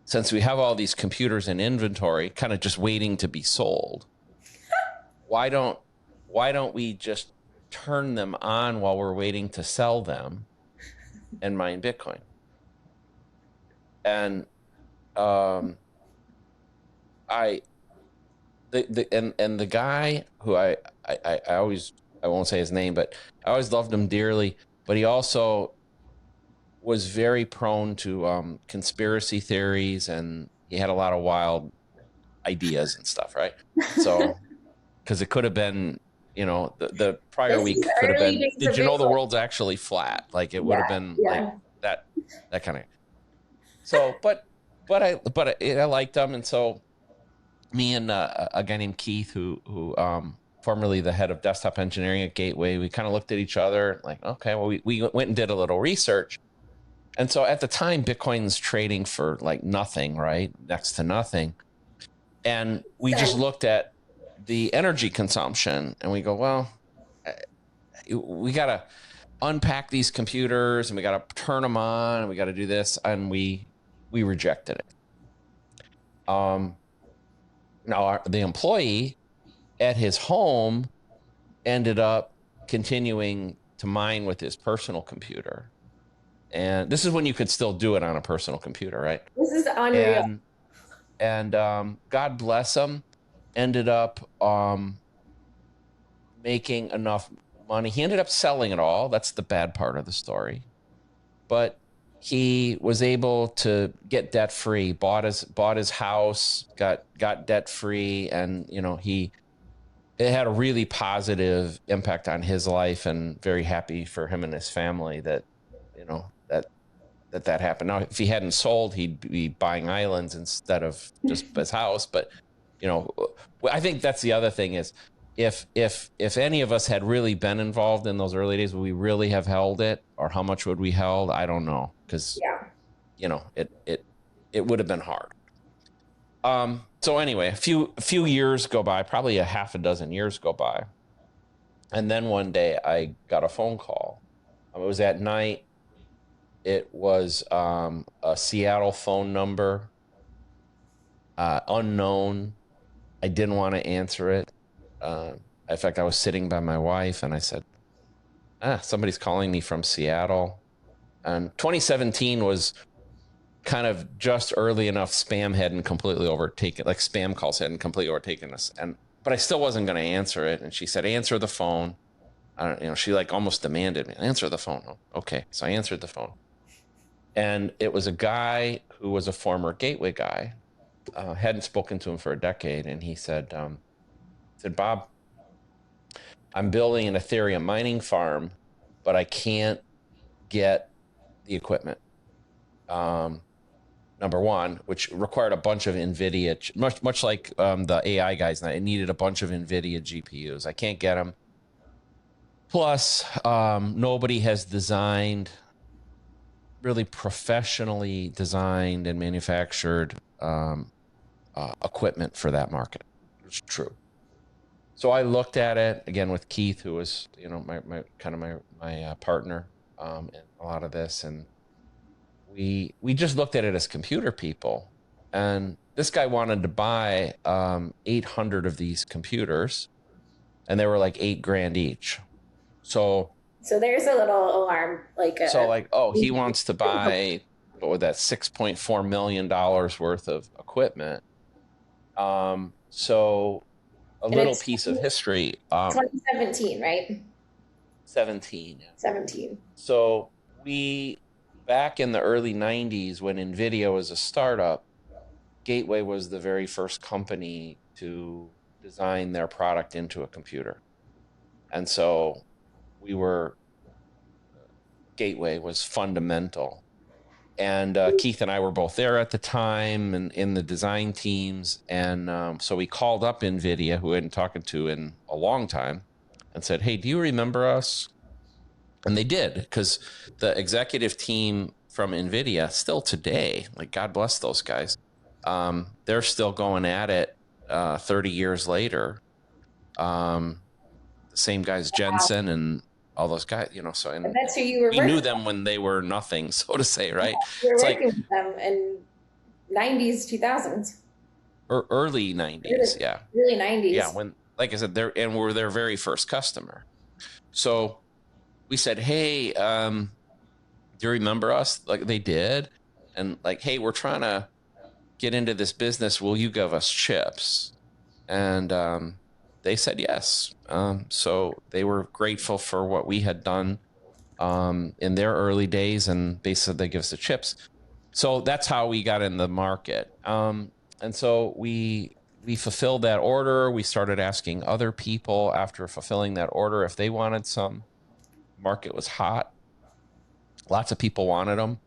since we have all these computers in inventory, kind of just waiting to be sold, why don't we just turn them on while we're waiting to sell them and mine Bitcoin? And the guy who I won't say his name, but I always loved him dearly, but he also was very prone to conspiracy theories, and he had a lot of wild ideas and stuff, right? So because it could have been, the prior week could have been, did you know the world's actually flat? Like it would have been like that kind of. So, but I liked him, and so me and a guy named Keith, who formerly the head of desktop engineering at Gateway, we kind of looked at each other like, okay, well, we went and did a little research. And so at the time, Bitcoin's trading for like nothing, right? Next to nothing. And we just looked at the energy consumption and we go, well, we got to unpack these computers and we got to turn them on and we got to do this. And we rejected it. Now, the employee at his home ended up continuing to mine with his personal computer. And this is when you could still do it on a personal computer, right? This is unreal. And God bless him, ended up making enough money. He ended up selling it all. That's the bad part of the story. But he was able to get debt free, bought his house, got debt free, and it had a really positive impact on his life, and very happy for him and his family that that happened. Now, if he hadn't sold, he'd be buying islands instead of just his house. But I think that's the other thing is if any of us had really been involved in those early days, would we really have held it, or how much would we held? I don't know, because it would have been hard. So anyway, a few years go by, probably a half a dozen years go by, and then one day I got a phone call. It was at night. It was a Seattle phone number, unknown. I didn't want to answer it. In fact, I was sitting by my wife and I said, somebody's calling me from Seattle. And 2017 was kind of just early enough. Spam hadn't completely overtaken, like spam calls hadn't completely overtaken us. But I still wasn't going to answer it. And she said, answer the phone. She like almost demanded me, answer the phone. Oh, okay. So I answered the phone. And it was a guy who was a former Gateway guy. Hadn't spoken to him for a decade. And he said, Bob, I'm building an Ethereum mining farm, but I can't get the equipment. Number one, which required a bunch of NVIDIA, much like the AI guys. It needed a bunch of NVIDIA GPUs. I can't get them. Plus, nobody has designed, really professionally designed and manufactured equipment for that market. It's true. So I looked at it again with Keith, who was, my partner in a lot of this, and we just looked at it as computer people. And this guy wanted to buy 800 of these computers, and they were like $8,000 each. So there's a little alarm, he wants to buy, what would that, $6.4 million worth of equipment. So a little piece of history. 2017, right? 17. Yeah. 17. So back in the early 90s, when NVIDIA was a startup, Gateway was the very first company to design their product into a computer. And so Gateway was fundamental. And Keith and I were both there at the time and in the design teams. And so we called up NVIDIA, who we hadn't talked to in a long time, and said, hey, do you remember us? And they did, because the executive team from NVIDIA still today, like God bless those guys, they're still going at it 30 years later. The same guys, Jensen and all those guys, so and that's who you were. We knew them when they were nothing, so to say, right? You were working with them in 90s, 2000s, or early 90s, yeah, early 90s, yeah. When, like I said, we're their very first customer. So we said, hey, do you remember us? Like they did, and like, hey, we're trying to get into this business. Will you give us chips? And they said yes. So they were grateful for what we had done in their early days, and basically they give us the chips. So that's how we got in the market. And so we fulfilled that order. We started asking other people after fulfilling that order if they wanted some. Market was hot. Lots of people wanted them.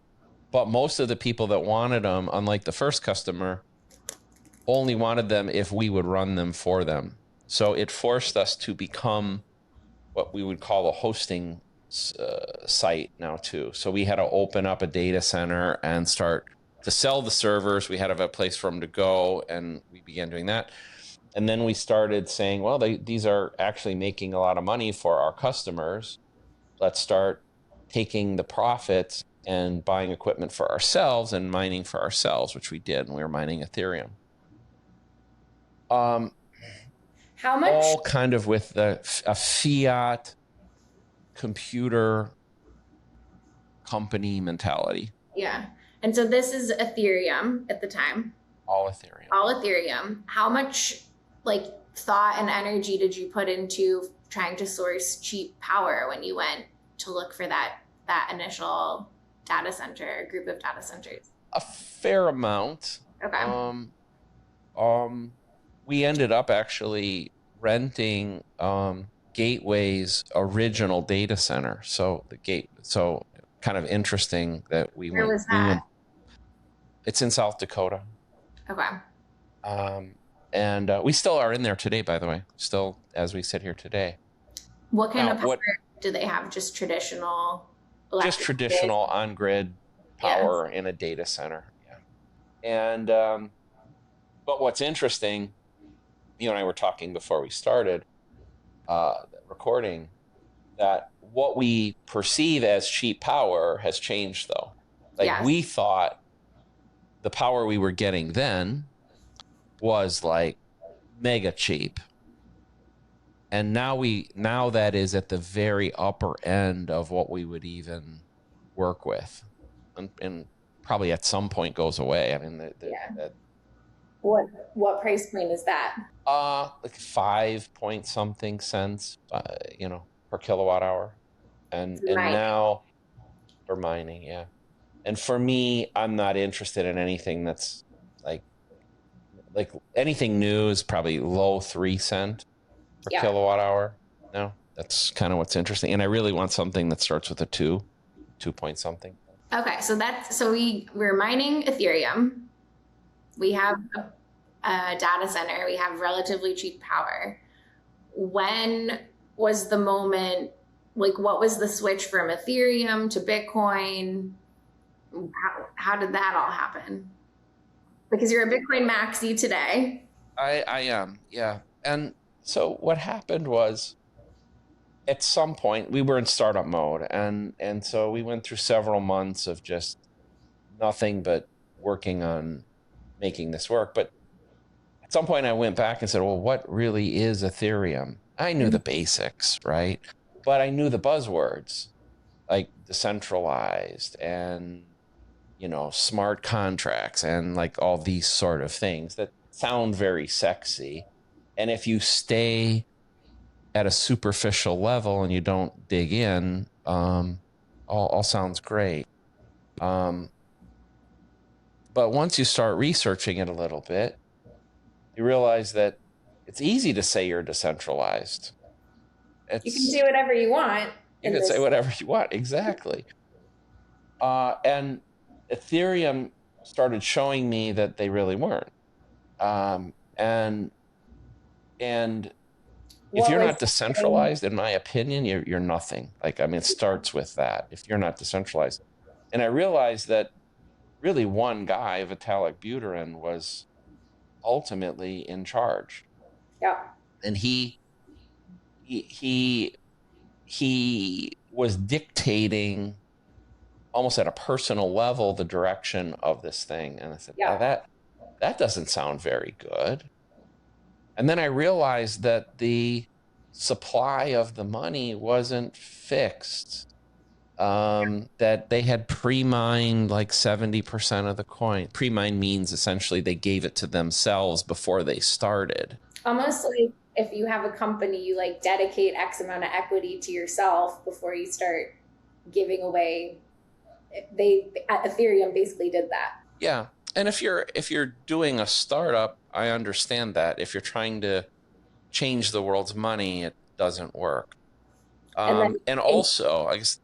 But most of the people that wanted them, unlike the first customer, only wanted them if we would run them for them. So it forced us to become what we would call a hosting site now too. So we had to open up a data center and start to sell the servers. We had to have a place for them to go, and we began doing that. And then we started saying, well, these are actually making a lot of money for our customers. Let's start taking the profits and buying equipment for ourselves and mining for ourselves, which we did, and we were mining Ethereum. How much? All kind of with a fiat computer company mentality. Yeah. And so this is Ethereum at the time. All Ethereum. All Ethereum. How much thought and energy did you put into trying to source cheap power when you went to look for that initial data center, group of data centers? A fair amount. Okay. We ended up actually renting Gateway's original data center. So kind of interesting that we Where went. Was that? It's in South Dakota. Okay. And we still are in there today, by the way, still as we sit here today. What kind of power do they have? Just traditional electric? Just traditional on-grid power in a data center. Yeah. And but what's interesting, you and I were talking before we started recording, that what we perceive as cheap power has changed, though. We thought the power we were getting then was like mega cheap. And now that is at the very upper end of what we would even work with, and probably at some point goes away. I mean, What price point is that? like 5 point something cents, per kilowatt hour, and Mining. now for mining, yeah. And for me, I'm not interested in anything that's like anything new is probably low 3 cent per kilowatt hour. No, that's kind of what's interesting. And I really want something that starts with a 2 point something. Okay, so we're mining Ethereum. We have a data center. We have relatively cheap power. When was the moment, like what was the switch from Ethereum to Bitcoin? How did that all happen? Because you're a Bitcoin maxi today. I am, yeah. And so what happened was, at some point we were in startup mode, and so we went through several months of just nothing but working on making this work. But at some point I went back and said, well, what really is Ethereum? I knew the basics, right? But I knew the buzzwords like decentralized and, smart contracts and like all these sort of things that sound very sexy. And if you stay at a superficial level and you don't dig in, all sounds great. But once you start researching it a little bit, you realize that it's easy to say you're decentralized. You can do whatever you want. You can say whatever you want, exactly. And Ethereum started showing me that they really weren't. And if you're not decentralized, in my opinion, you're nothing. It starts with that. If you're not decentralized. And I realized that really one guy, Vitalik Buterin, was ultimately in charge. Yeah. And he was dictating almost at a personal level the direction of this thing. And I said, that doesn't sound very good. And then I realized that the supply of the money wasn't fixed. That they had pre-mined like 70% of the coin. Pre-mine means essentially they gave it to themselves before they started. Almost like if you have a company, you like dedicate X amount of equity to yourself before you start giving away. Ethereum basically did that. Yeah. And if you're doing a startup, I understand that. If you're trying to change the world's money, it doesn't work. And also, I guess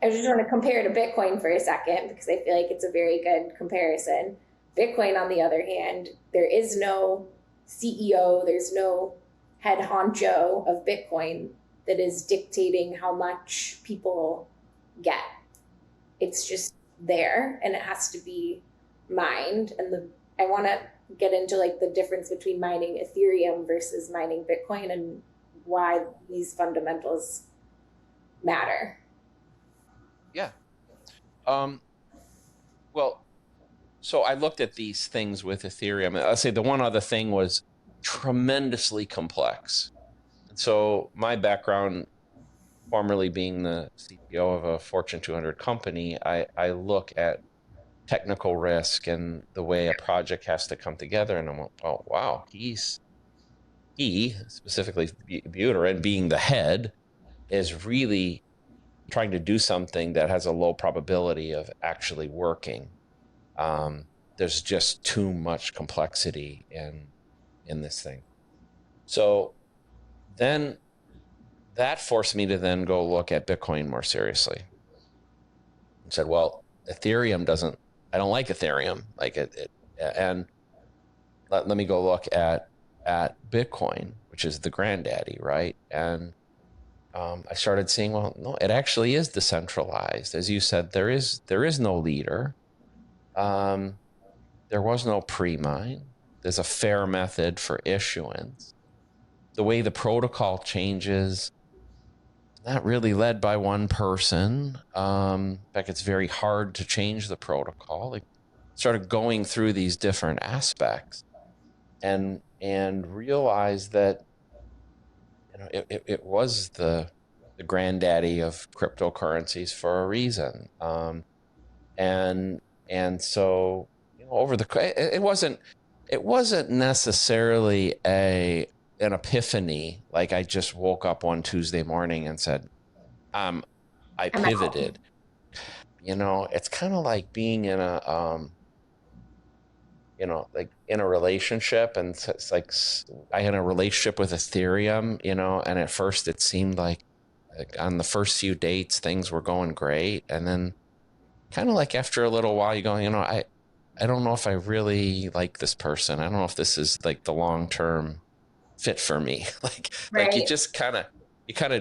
I just want to compare to Bitcoin for a second because I feel like it's a very good comparison. Bitcoin, on the other hand, there is no CEO, there's no head honcho of Bitcoin that is dictating how much people get. It's just there and it has to be mined. And I want to get into like the difference between mining Ethereum versus mining Bitcoin and why these fundamentals matter. Yeah. Well, so I looked at these things with Ethereum. I'll say the one other thing was tremendously complex. And so my background, formerly being the CTO of a Fortune 200 company, I look at technical risk and the way a project has to come together. And I'm like, oh, wow, he, specifically Buterin, being the head, is really trying to do something that has a low probability of actually working. There's just too much complexity in this thing. So then that forced me to then go look at Bitcoin more seriously. And said, well, Ethereum doesn't, I don't like Ethereum. And let me go look at Bitcoin, which is the granddaddy, right? And I started seeing, well, no, it actually is decentralized. As you said, there is no leader. There was no pre-mine. There's a fair method for issuance. The way the protocol changes, not really led by one person. In fact, it's very hard to change the protocol. Started going through these different aspects. and realized that, you know, it was the granddaddy of cryptocurrencies for a reason. And so, you know, it wasn't necessarily an epiphany, like I just woke up one Tuesday morning and said, I pivoted. You know, it's kind of like being in a you know, like in a relationship, and it's like I had a relationship with Ethereum, you know, and at first it seemed like on the first few dates things were going great, and then kind of like after a little while you go, you know, I don't know if I really like this person. I don't know if this is like the long-term fit for me. Like you just kind of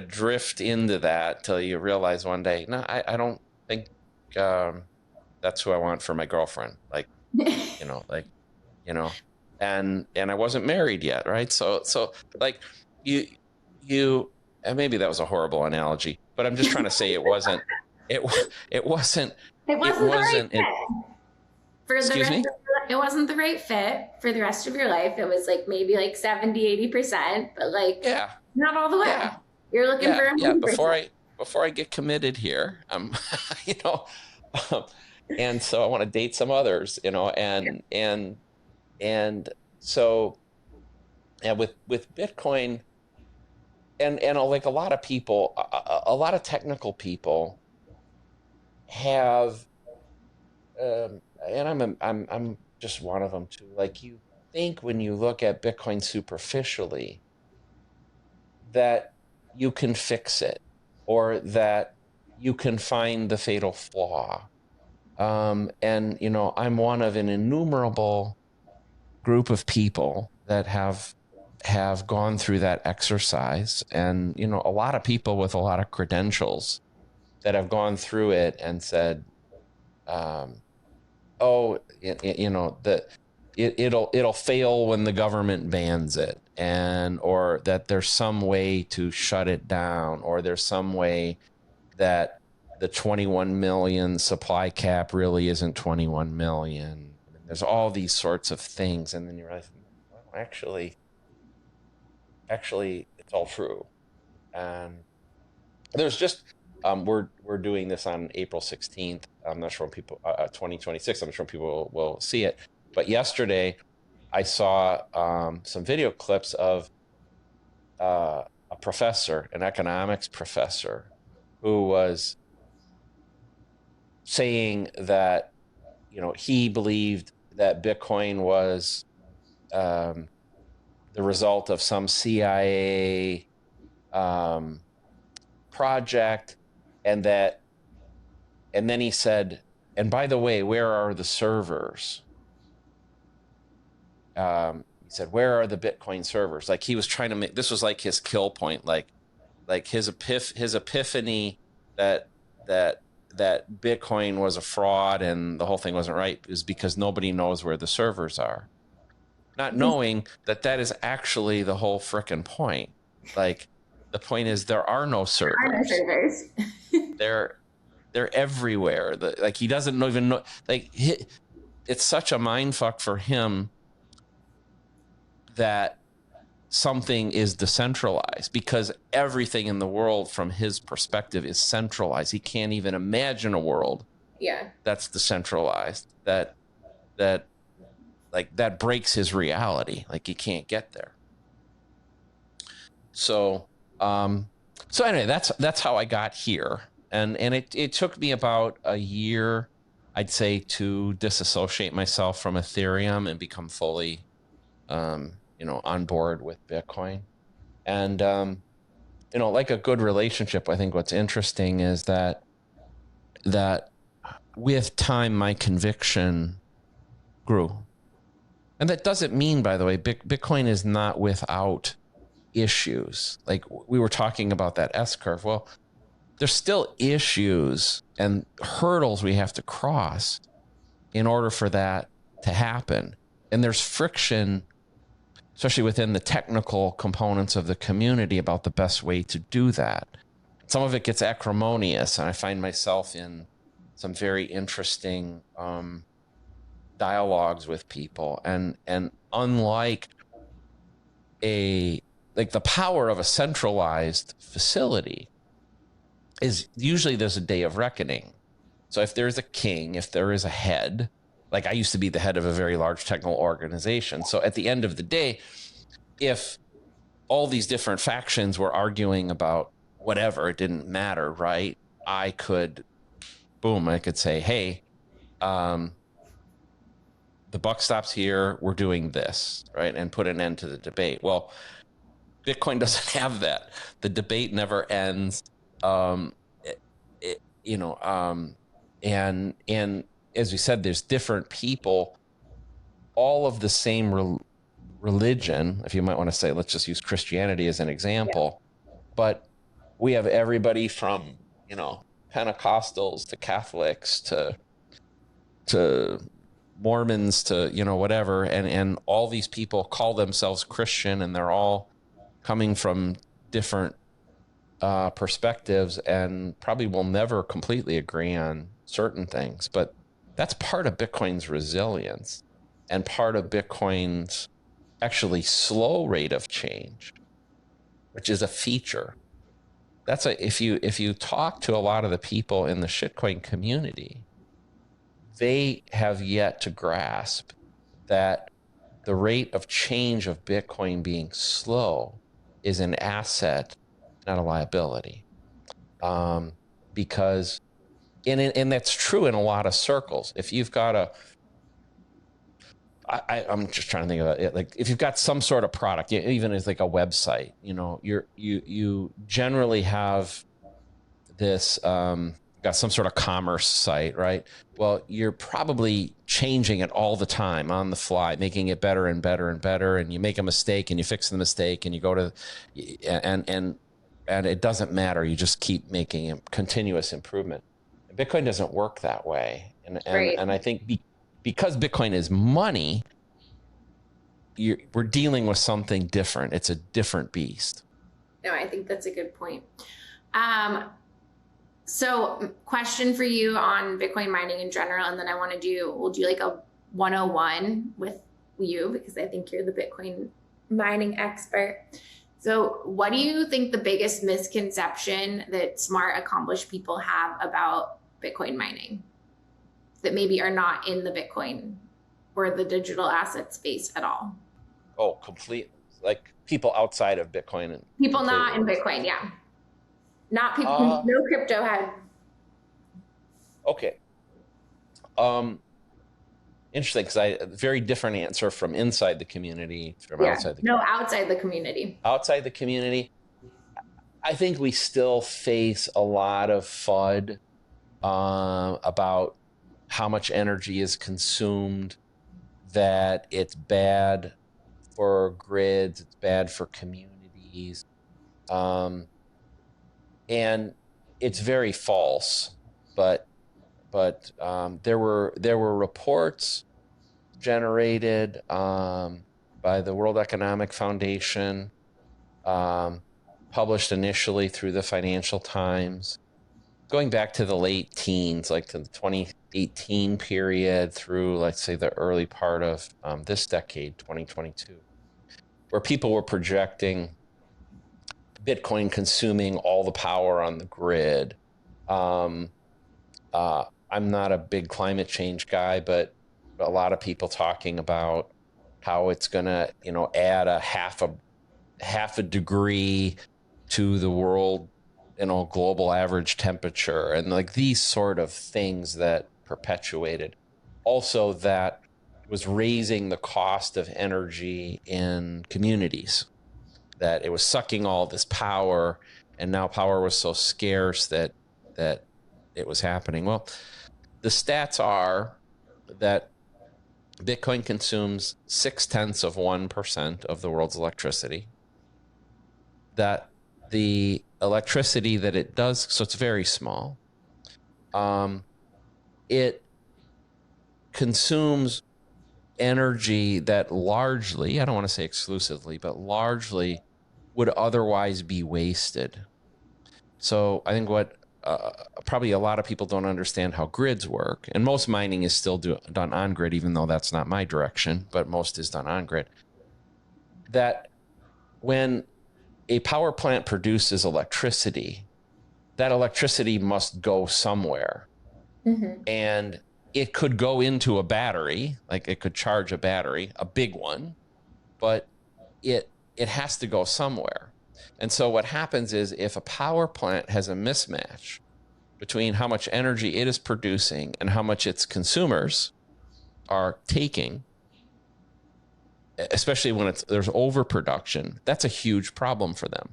drift into that till you realize one day, no, I don't think that's who I want for my girlfriend. Like, you know, like, you know, and I wasn't married yet, right? So like you and maybe that was a horrible analogy, but I'm just trying to say it wasn't it wasn't the right fit. It wasn't the right fit for the rest of your life. It was like maybe like 70-80%, but like not all the way. Yeah. You're looking for before I get committed here, you know, and so I want to date some others, you know, and so, and with Bitcoin, and like a lot of people, a lot of technical people have, and I'm just one of them too. Like, you think when you look at Bitcoin superficially that you can fix it, or that you can find the fatal flaw. And, you know, I'm one of an innumerable group of people that have gone through that exercise. And, you know, a lot of people with a lot of credentials that have gone through it and said, you know, that it'll fail when the government bans it, and or that there's some way to shut it down, or there's some way that the 21 million supply cap really isn't 21 million. There's all these sorts of things, and then you realize, well, actually it's all true. And there's just we're doing this on April 16th. I'm not sure when people 2026. I'm sure people will see it. But yesterday, I saw some video clips of a professor, an economics professor, who was saying that, you know, he believed that Bitcoin was the result of some CIA project, and then he said, and by the way, where are the servers? He said, where are the Bitcoin servers? Like, he was trying to make, this was like his kill point, like his epiphany that Bitcoin was a fraud and the whole thing wasn't right, is because nobody knows where the servers are. Not knowing that is actually the whole frickin' point. Like, the point is there are no servers. They're everywhere. Like, he doesn't even know. Like, it's such a mind fuck for him that something is decentralized, because everything in the world from his perspective is centralized. He can't even imagine a world that's decentralized, that breaks his reality. Like, he can't get there. So anyway, that's how I got here. And it took me about a year, I'd say, to disassociate myself from Ethereum and become fully you know, on board with Bitcoin. And you know, like a good relationship, I think what's interesting is that with time my conviction grew. And that doesn't mean, by the way, Bitcoin is not without issues. Like, we were talking about that S-curve. Well, there's still issues and hurdles we have to cross in order for that to happen. And there's friction, especially within the technical components of the community, about the best way to do that. Some of it gets acrimonious, and I find myself in some very interesting dialogues with people. And unlike the power of a centralized facility is usually there's a day of reckoning. So if there's a king, if there is a head, like I used to be the head of a very large technical organization. So at the end of the day, if all these different factions were arguing about whatever, it didn't matter, right? I could say, hey, the buck stops here. We're doing this, right? And put an end to the debate. Well, Bitcoin doesn't have that. The debate never ends. And as we said, there's different people, all of the same religion, if you might want to say, let's just use Christianity as an example. Yeah. But we have everybody from, Pentecostals to Catholics to Mormons to, whatever. And all these people call themselves Christian, and they're all coming from different perspectives and probably will never completely agree on certain things. But that's part of Bitcoin's resilience and part of Bitcoin's actually slow rate of change, which is a feature. If you talk to a lot of the people in the shitcoin community, they have yet to grasp that the rate of change of Bitcoin being slow is an asset, not a liability. Because, and that's true in a lot of circles. If you've got I'm just trying to think of it. Like if you've got some sort of product, even as like a website, you generally have this, got some sort of commerce site, right? Well, you're probably changing it all the time on the fly, making it better and better and better. And you make a mistake and you fix the mistake and you go to, and it doesn't matter. You just keep making continuous improvement. Bitcoin doesn't work that way. And I think because Bitcoin is money, we're dealing with something different. It's a different beast. No, I think that's a good point. So question for you on Bitcoin mining in general, and then we'll do like a 101 with you because I think you're the Bitcoin mining expert. So what do you think the biggest misconception that smart, accomplished people have about Bitcoin mining that maybe are not in the Bitcoin or the digital asset space at all? Oh, complete. Like people outside of Bitcoin. People not in Bitcoin, yeah. Not people, no crypto head. Okay. Interesting, because very different answer from inside the community, from outside the community. No, outside the community. Outside the community, I think we still face a lot of FUD about how much energy is consumed, that it's bad for grids, it's bad for communities. And it's very false, but there were reports generated by the World Economic Foundation, published initially through the Financial Times, going back to the late teens, like to the 2018 period through, let's say, the early part of this decade, 2022, where people were projecting Bitcoin consuming all the power on the grid. I'm not a big climate change guy, but a lot of people talking about how it's going to, add a half a degree to the world, global average temperature, and like these sort of things that perpetuated. Also, that was raising the cost of energy in communities, that it was sucking all this power, and now power was so scarce that it was happening. Well, the stats are that Bitcoin consumes 0.6% of the world's electricity. That the electricity that it does, so it's very small, it consumes energy that largely, I don't want to say exclusively, but largely would otherwise be wasted. So I think what probably a lot of people don't understand how grids work, and most mining is still done on grid, even though that's not my direction, but most is done on grid. That when a power plant produces electricity, that electricity must go somewhere. Mm-hmm. And it could go into a battery, like it could charge a battery, a big one, but it has to go somewhere. And so what happens is if a power plant has a mismatch between how much energy it is producing and how much its consumers are taking, especially when there's overproduction, that's a huge problem for them.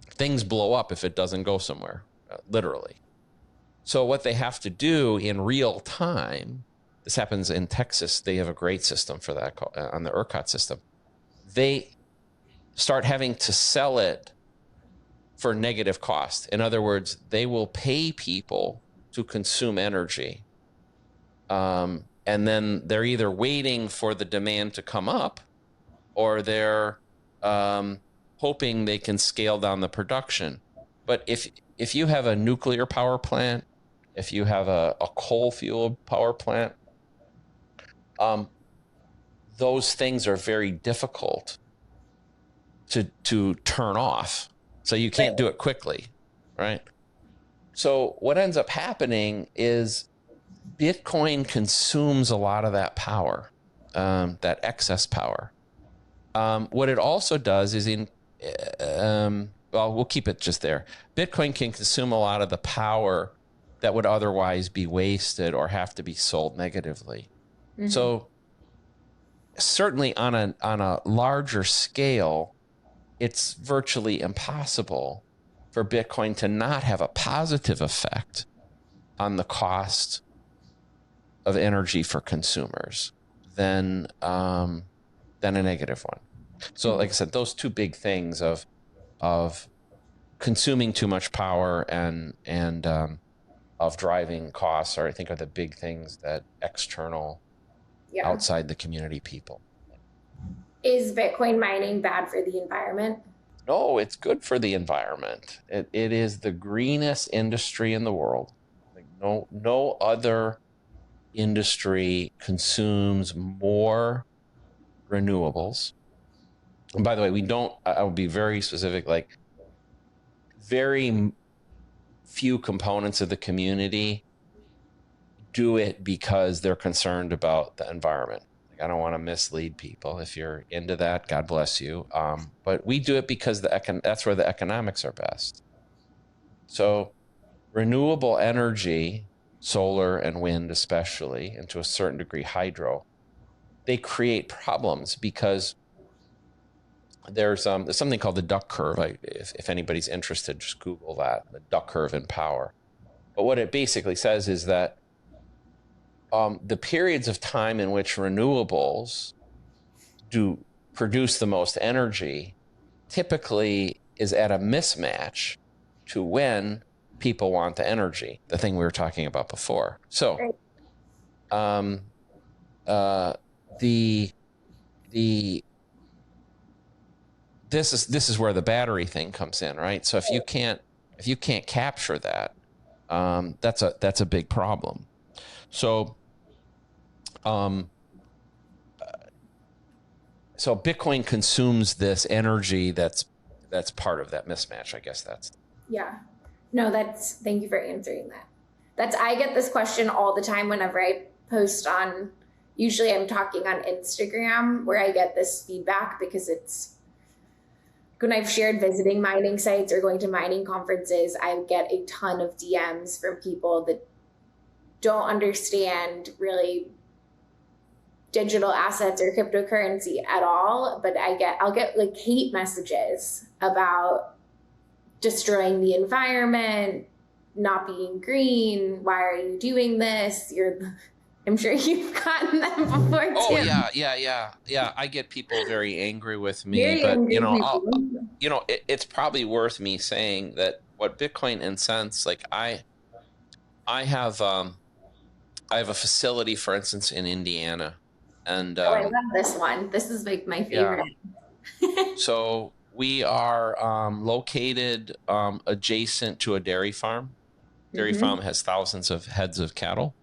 Things blow up if it doesn't go somewhere, literally. So what they have to do in real time, this happens in Texas, they have a great system for that on the ERCOT system. They start having to sell it for negative cost. In other words, they will pay people to consume energy. And then they're either waiting for the demand to come up, or they're hoping they can scale down the production. But if you have a nuclear power plant, if you have a coal-fueled power plant, those things are very difficult to turn off. So you can't do it quickly, right? So what ends up happening is Bitcoin consumes a lot of that power, that excess power. What it also does is well, we'll keep it just there. Bitcoin can consume a lot of the power that would otherwise be wasted or have to be sold negatively. Mm-hmm. So certainly on a larger scale, it's virtually impossible for Bitcoin to not have a positive effect on the cost of energy for consumers than a negative one. So like I said, those two big things of consuming too much power and of driving costs are the big things that external, outside the community people. Is Bitcoin mining bad for the environment? No, it's good for the environment. It is the greenest industry in the world. Like no other industry consumes more renewables. And by the way, I will be very specific, like very few components of the community do it because they're concerned about the environment. Like, I don't want to mislead people. If you're into that, God bless you. But we do it because that's where the economics are best. So renewable energy, solar and wind especially, and to a certain degree hydro, they create problems because there's something called the duck curve. If anybody's interested, just Google that, the duck curve in power. But what it basically says is that the periods of time in which renewables do produce the most energy typically is at a mismatch to when people want the energy, the thing we were talking about before. So this is where the battery thing comes in, right? So if you can't capture that, that's a big problem. So so Bitcoin consumes this energy that's part of that mismatch. I guess that's. Yeah. No, thank you for answering that. I get this question all the time whenever I post on, usually I'm talking on Instagram, where I get this feedback because it's, when I've shared visiting mining sites or going to mining conferences, I get a ton of DMs from people that don't understand really digital assets or cryptocurrency at all. But I'll get like hate messages about destroying the environment, not being green. Why are you doing this? I'm sure you've gotten them before too. Oh yeah. I get people very angry with me, but it's probably worth me saying that what Bitcoin incents, like I have a facility, for instance, in Indiana, and I love this one. This is like my favorite. Yeah. So we are located adjacent to a dairy farm. Dairy farm has thousands of heads of cattle,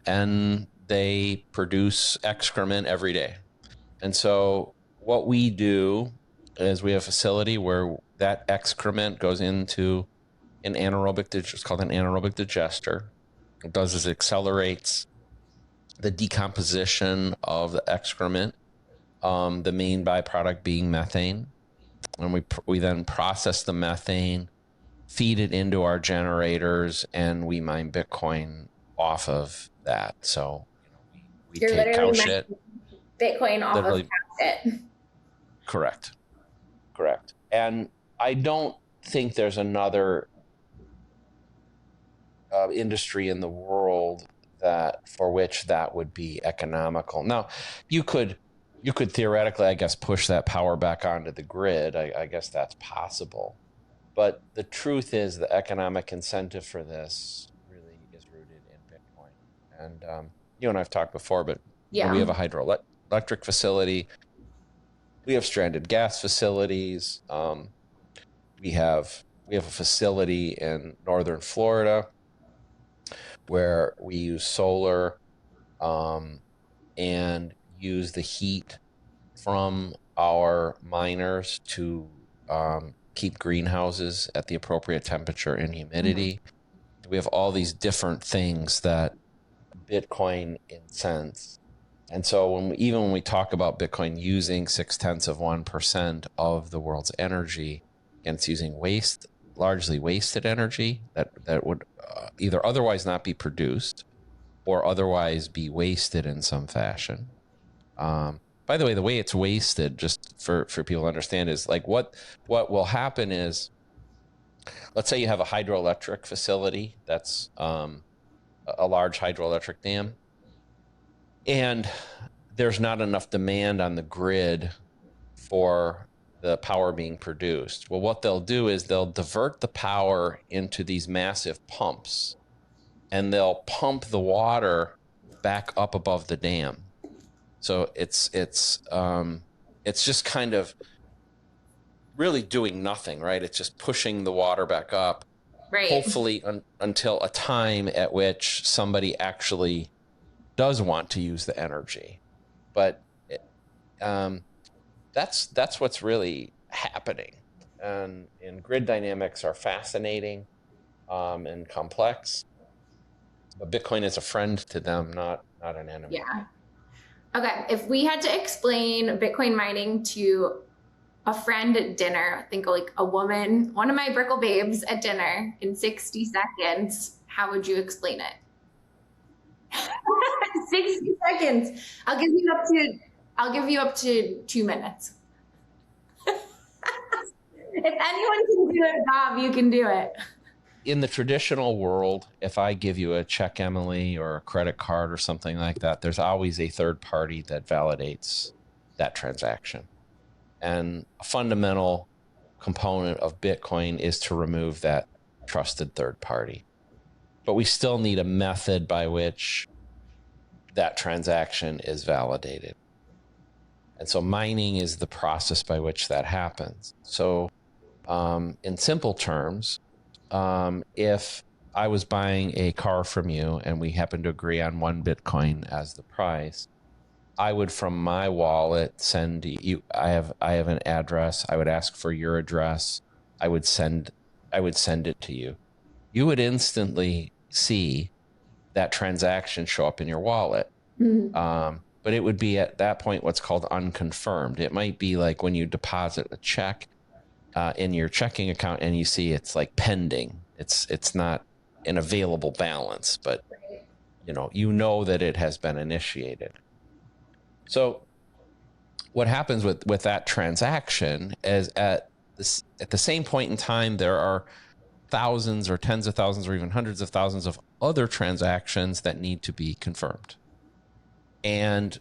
and they produce excrement every day. And so what we do is we have a facility where that excrement goes into it's called an anaerobic digester. What it does is it accelerates the decomposition of the excrement, the main byproduct being methane. And we then process the methane, feed it into our generators, and we mine Bitcoin off of that. So we You're take cow literally shit. Bitcoin off of cow shit. Correct. And I don't think there's another industry in the world for which that would be economical. Now, you could theoretically, I guess, push that power back onto the grid. I guess that's possible. But the truth is the economic incentive for this really is rooted in Bitcoin. And you and I have talked before, but we have a hydroelectric facility. We have stranded gas facilities. We have a facility in northern Florida where we use solar and use the heat from our miners to keep greenhouses at the appropriate temperature and humidity. We have all these different things that Bitcoin incents. And so when we talk about Bitcoin using 0.6% of the world's energy, and it's using largely wasted energy that would either otherwise not be produced or otherwise be wasted in some fashion. By the way it's wasted, just for people to understand, is like what will happen is, let's say you have a hydroelectric facility that's a large hydroelectric dam, and there's not enough demand on the grid for the power being produced. Well, what they'll do is they'll divert the power into these massive pumps, and they'll pump the water back up above the dam. So it's just kind of really doing nothing, right? It's just pushing the water back up, Right. Hopefully until a time at which somebody actually does want to use the energy. But that's what's really happening. And grid dynamics are fascinating and complex. But Bitcoin is a friend to them, not an enemy. Yeah. Okay. If we had to explain Bitcoin mining to a friend at dinner, think like a woman, one of my Brickle babes at dinner, in 60 seconds, how would you explain it? 60 seconds. I'll give you up to 2 minutes. If anyone can do it, Bob, you can do it. In the traditional world, if I give you a check, Emily, or a credit card or something like that, there's always a third party that validates that transaction. And a fundamental component of Bitcoin is to remove that trusted third party. But we still need a method by which that transaction is validated. And so mining is the process by which that happens. So in simple terms, if I was buying a car from you and we happened to agree on 1 Bitcoin as the price, I would, from my wallet, send you. I have an address. I would ask for your address. I would send it to you. You would instantly see that transaction show up in your wallet. Mm-hmm. But it would be at that point what's called unconfirmed. It might be like when you deposit a check in your checking account and you see it's like pending. It's not an available balance, but you know that it has been initiated. So what happens with that transaction is at the same point in time, there are thousands or tens of thousands or even hundreds of thousands of other transactions that need to be confirmed. And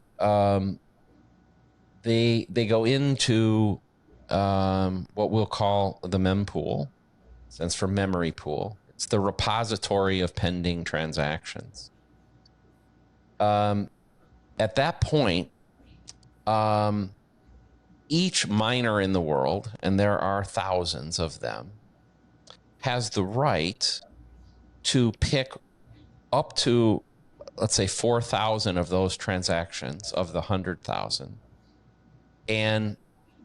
they go into what we'll call the mempool. It stands for memory pool. It's the repository of pending transactions. At that point, each miner in the world, and there are thousands of them, has the right to pick up to, let's say, 4,000 of those transactions of the 100,000 and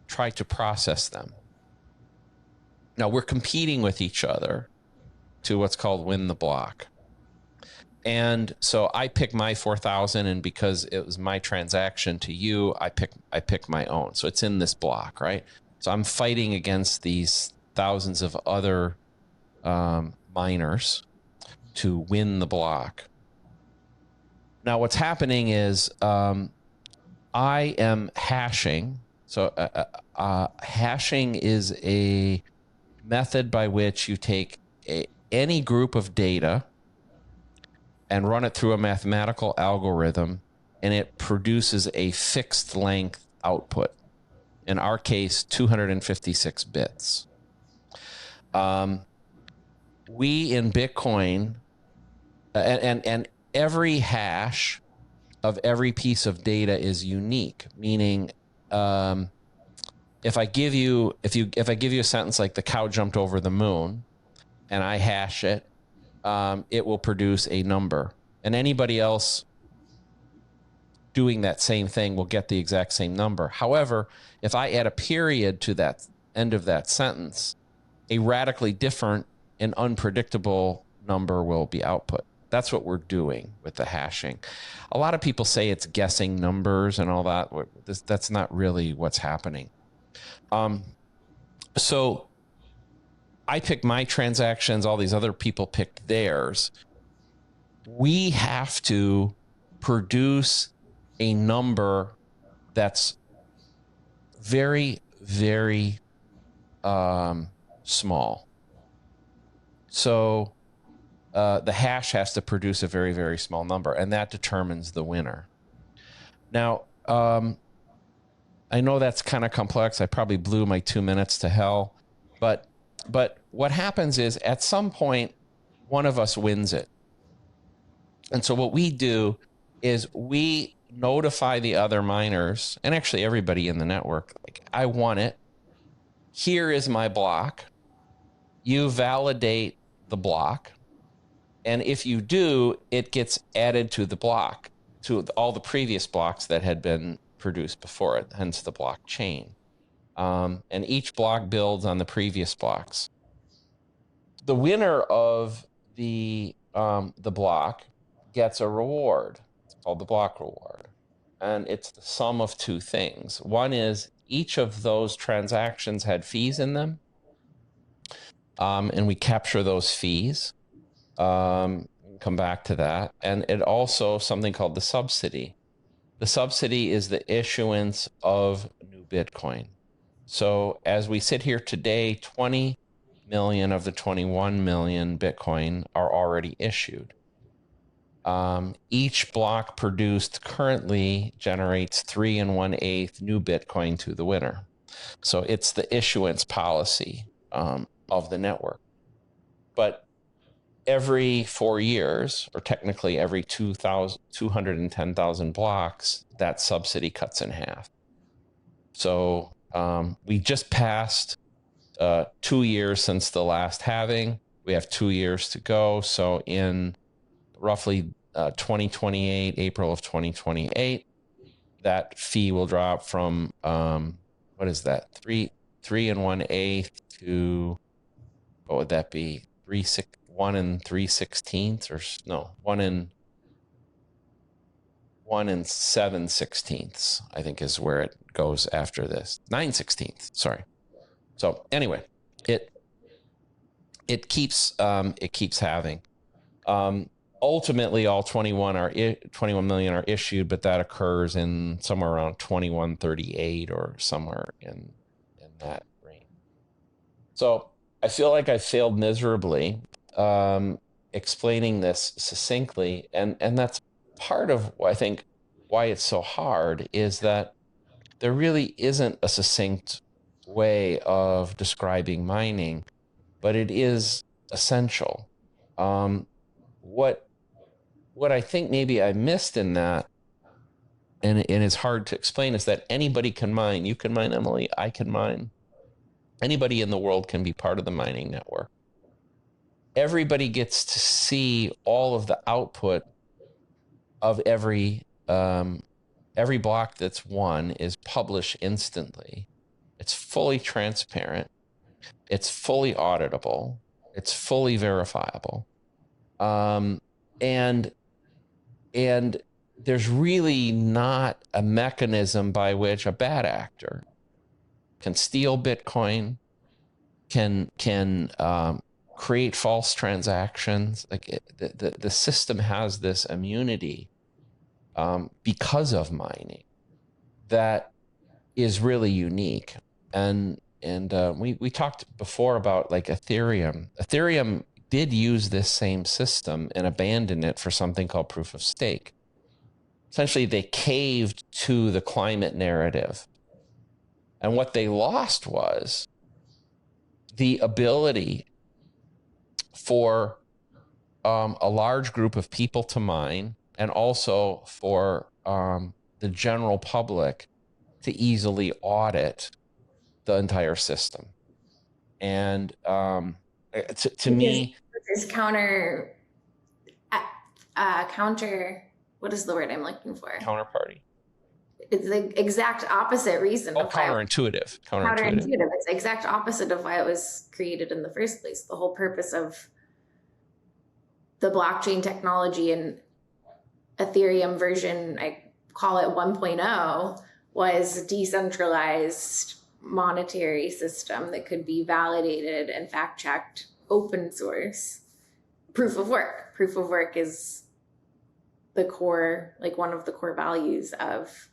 try to process them. Now, we're competing with each other to what's called win the block. And so I pick my 4,000, and because it was my transaction to you, I pick my own. So it's in this block, right? So I'm fighting against these thousands of other miners to win the block. Now, what's happening is I am hashing. So hashing is a method by which you take any group of data and run it through a mathematical algorithm, and it produces a fixed length output. In our case, 256 bits. We in Bitcoin, and every hash of every piece of data is unique, meaning if I give you a sentence like the cow jumped over the moon and I hash it, it will produce a number, and anybody else doing that same thing will get the exact same number. However, if I add a period to that end of that sentence, a radically different and unpredictable number will be output. That's what we're doing with the hashing. A lot of people say it's guessing numbers and all that. That's not really what's happening. So I pick my transactions, all these other people pick theirs. We have to produce a number that's very, very small. So the hash has to produce a very, very small number, and that determines the winner. Now, I know that's kind of complex. I probably blew my 2 minutes to hell, but what happens is at some point, one of us wins it. And so what we do is we notify the other miners, and actually everybody in the network, like, I won it. Here is my block. You validate the block. And if you do, it gets added to the block, to all the previous blocks that had been produced before it, hence the blockchain. And each block builds on the previous blocks. The winner of the block gets a reward. It's called the block reward. And it's the sum of two things. One is each of those transactions had fees in them. And we capture those fees. Come back to that. And it also something called the subsidy. The subsidy is the issuance of new Bitcoin. So as we sit here today, 20 million of the 21 million Bitcoin are already issued. Each block produced currently generates 3 1/8 new Bitcoin to the winner. So it's the issuance policy of the network. But every 4 years, or technically every 210,000 blocks, that subsidy cuts in half. So we just passed 2 years since the last halving. We have 2 years to go. So in roughly 2028, April of 2028, that fee will drop from, what is that? 3 1/8 to, what would that be? 1 3/16, or no, 1 7/16, I think is where it goes after this. 9/16, sorry. So anyway, it keeps having. Ultimately, all 21 million are issued, but that occurs in somewhere around 2138 or somewhere in that range. So I feel like I failed miserably explaining this succinctly, and that's part of, I think, why it's so hard, is that there really isn't a succinct way of describing mining, but it is essential. What I think maybe I missed in that, and it's hard to explain, is that anybody can mine. You can mine, Emily. I can mine. Anybody in the world can be part of the mining network. everybody gets to see all of the output of every block that's won is published instantly. It's fully transparent. It's fully auditable. It's fully verifiable. And there's really not a mechanism by which a bad actor can steal Bitcoin, can create false transactions. Like the system has this immunity because of mining that is really unique. And we talked before about like Ethereum. Ethereum did use this same system and abandoned it for something called proof of stake. Essentially, they caved to the climate narrative. And what they lost was the ability for a large group of people to mine, and also for the general public to easily audit the entire system. And to me, this counter, what is the word I'm looking for? Counterparty. It's the exact opposite reason. Counterintuitive. Counterintuitive. It's the exact opposite of why it was created in the first place. The whole purpose of the blockchain technology and Ethereum version, I call it 1.0, was decentralized monetary system that could be validated and fact-checked, open source. Proof of work is the core, like one of the core values of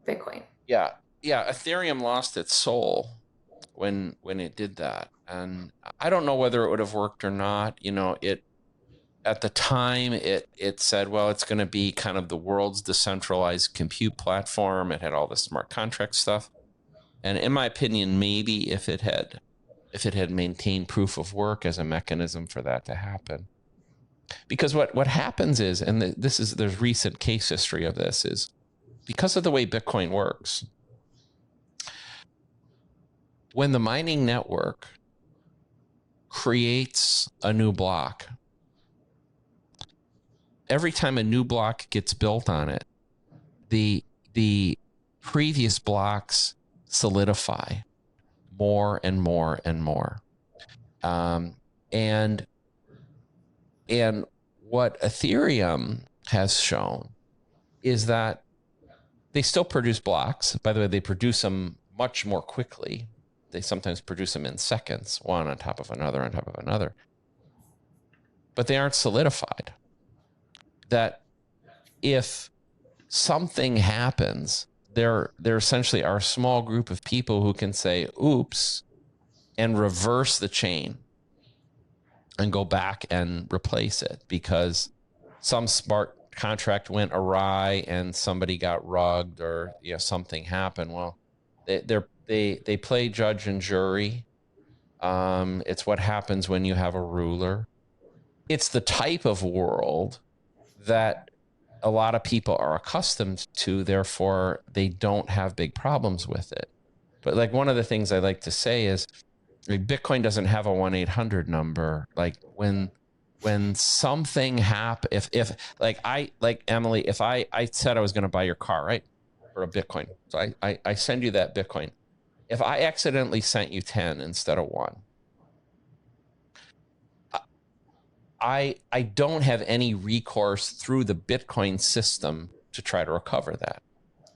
Bitcoin. Yeah. Ethereum lost its soul when it did that. And I don't know whether it would have worked or not. It at the time it said, well, it's going to be kind of the world's decentralized compute platform. It had all the smart contract stuff. And in my opinion, maybe if it had maintained proof of work as a mechanism for that to happen. Because what happens is, and there's recent case history of this, is because of the way Bitcoin works, when the mining network creates a new block, every time a new block gets built on it, the previous blocks solidify more and more and more. And what Ethereum has shown is that they still produce blocks. By the way, they produce them much more quickly. They sometimes produce them in seconds, one on top of another on top of another. But they aren't solidified. That if something happens, there essentially are a small group of people who can say, oops, and reverse the chain and go back and replace it because some smart contract went awry and somebody got rugged or something happened. Well, they play judge and jury. It's what happens when you have a ruler. It's the type of world that a lot of people are accustomed to, therefore they don't have big problems with it. But like one of the things I like to say is, Bitcoin doesn't have a 1-800 number. Like when something happens, if Emily, if I said I was going to buy your car, right, for a Bitcoin, so I send you that Bitcoin. If I accidentally sent you 10 instead of 1, I don't have any recourse through the Bitcoin system to try to recover that.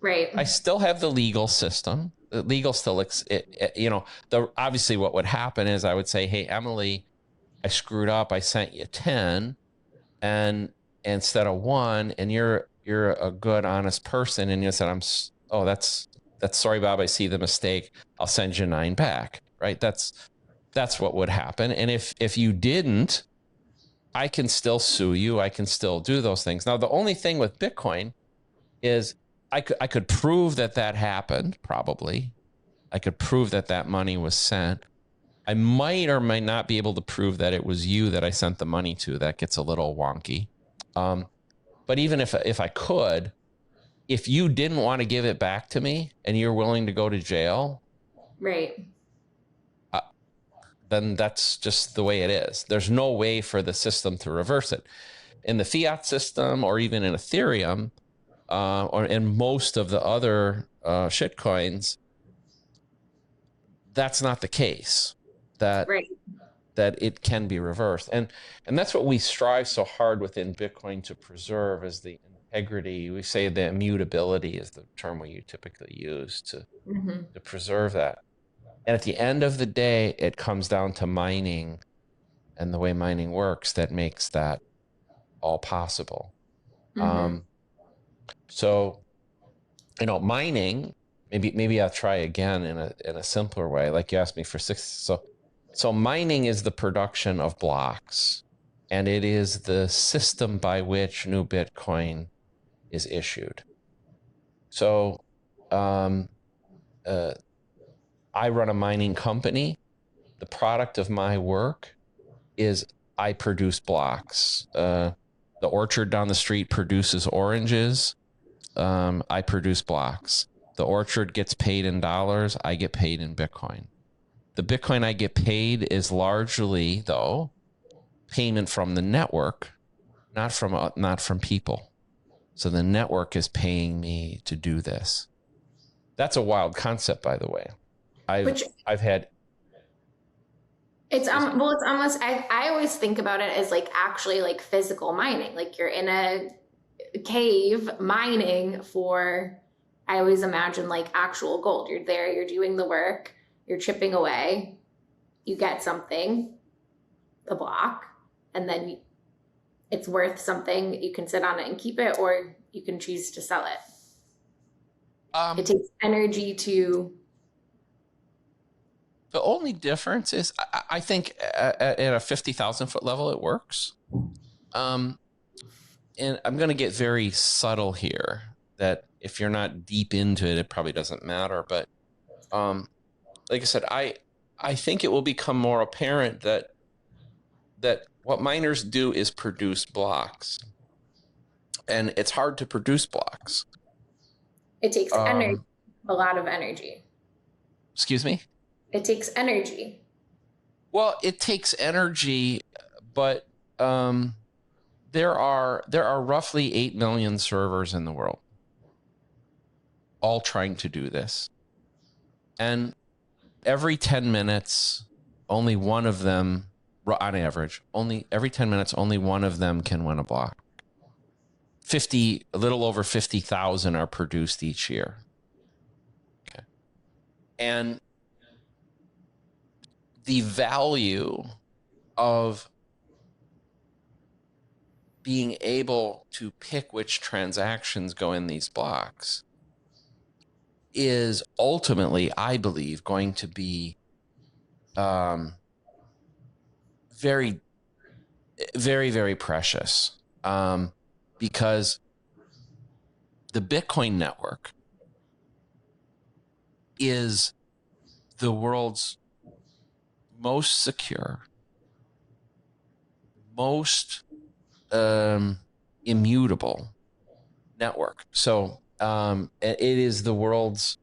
Right. I still have the legal system. The legal still, obviously what would happen is I would say, hey, Emily, I screwed up. I sent you 10 and instead of 1, and you're a good, honest person. And you said, that's sorry, Bob. I see the mistake. I'll send you 9 back. Right. That's what would happen. And if you didn't, I can still sue you. I can still do those things. Now, the only thing with Bitcoin is I could prove that happened, probably. I could prove that money was sent. I might or might not be able to prove that it was you that I sent the money to. That gets a little wonky. But even if I could, if you didn't want to give it back to me and you're willing to go to jail, right, then that's just the way it is. There's no way for the system to reverse it. In the fiat system, or even in Ethereum, or in most of the other shitcoins, that's not the case. That Right. that it can be reversed, and that's what we strive so hard within Bitcoin to preserve, is the integrity. We say the immutability is the term we typically use to preserve that. And at the end of the day, it comes down to mining and the way mining works that makes that all possible. So, mining, maybe I'll try again in a simpler way. Like you asked me for six. So mining is the production of blocks, and it is the system by which new Bitcoin is issued. So, I run a mining company. The product of my work is I produce blocks. The orchard down the street produces oranges. I produce blocks. The orchard gets paid in dollars. I get paid in Bitcoin. The Bitcoin I get paid is largely, though, payment from the network, not from people. So the network is paying me to do this. That's a wild concept, by the way. I've had. It's almost, I always think about it as like actually like physical mining. Like you're in a cave mining for, I always imagine like actual gold. You're there, you're doing the work, you're chipping away, you get something, the block, and then it's worth something. You can sit on it and keep it, or you can choose to sell it. It takes energy to. The only difference is, I think at a 50,000 foot level, it works. And I'm going to get very subtle here, that if you're not deep into it, it probably doesn't matter. But like I said, I think it will become more apparent that what miners do is produce blocks. And it's hard to produce blocks. It takes energy, a lot of energy. Excuse me? It takes energy. Well, it takes energy, but there are roughly 8 million servers in the world, all trying to do this. And every 10 minutes, only one of them, on average, every 10 minutes, only one of them can win a block. A little over 50,000 are produced each year. Okay. And the value of being able to pick which transactions go in these blocks is ultimately, I believe, going to be very, very, very precious, because the Bitcoin network is the world's most secure, most immutable network. So it is the world's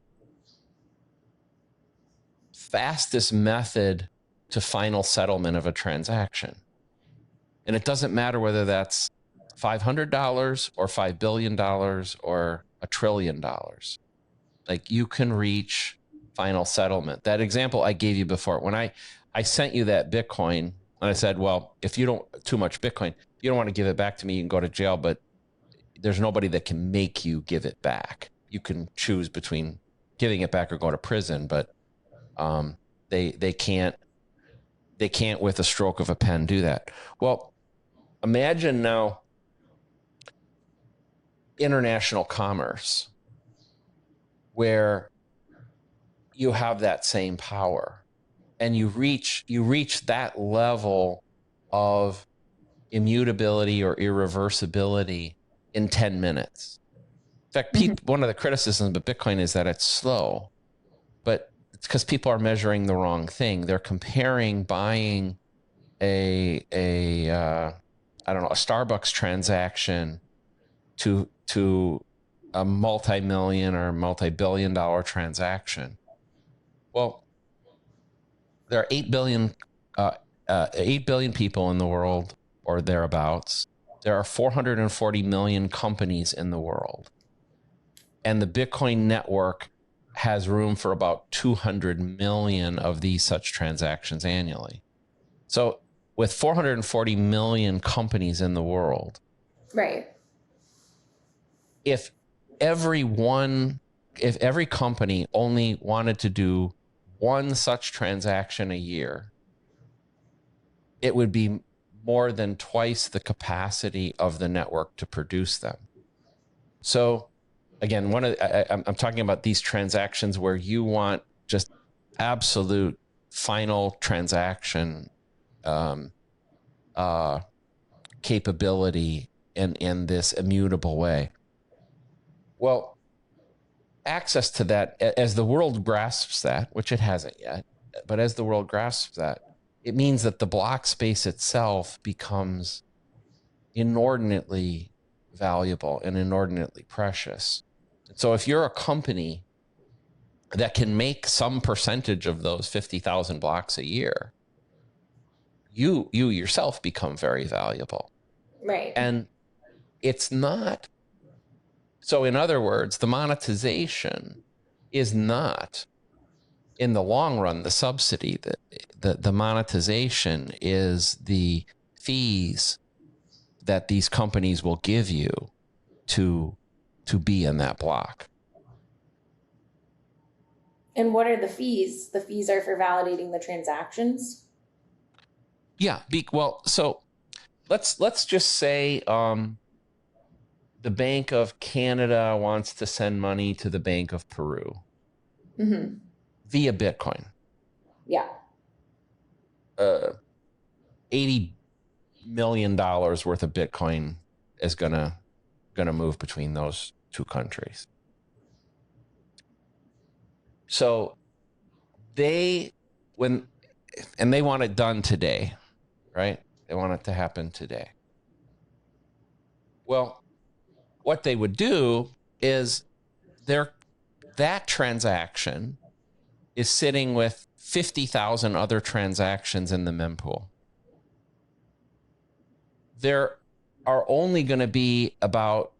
fastest method to final settlement of a transaction. And it doesn't matter whether that's $500 or $5 billion or $1 trillion. Like, you can reach final settlement. That example I gave you before, when I sent you that Bitcoin, and I said, well, if you don't too much Bitcoin, you don't want to give it back to me, you can go to jail, but there's nobody that can make you give it back. You can choose between giving it back or go to prison, but they can't with a stroke of a pen do that. Well, imagine now international commerce, where you have that same power, and you reach that level of immutability or irreversibility in 10 minutes. In fact, one of the criticisms of Bitcoin is that it's slow, but it's because people are measuring the wrong thing. They're comparing buying a Starbucks transaction to a multi-million or multi-billion-dollar transaction. Well, there are 8 billion 8 billion people in the world or thereabouts. There are 440 million companies in the world. And the Bitcoin network has room for about 200 million of these such transactions annually. So with 440 million companies in the world, Right. if every company only wanted to do one such transaction a year, it would be more than twice the capacity of the network to produce them. So again, I'm talking about these transactions where you want just absolute final transaction capability in this immutable way. Well, access to that, as the world grasps that, which it hasn't yet, but as the world grasps that, it means that the block space itself becomes inordinately valuable and inordinately precious. So if you're a company that can make some percentage of those 50,000 blocks a year, you yourself become very valuable. Right. And it's not. So in other words, the monetization is not, in the long run, the subsidy. The monetization is the fees that these companies will give you to be in that block. And what are the fees? The fees are for validating the transactions? Yeah. Well, so let's just say the Bank of Canada wants to send money to the Bank of Peru via Bitcoin. Yeah. $80 million worth of Bitcoin is gonna move between those two countries. So they want it done today, right? They want it to happen today. Well, what they would do is that transaction is sitting with 50,000 other transactions in the mempool. There are only going to be about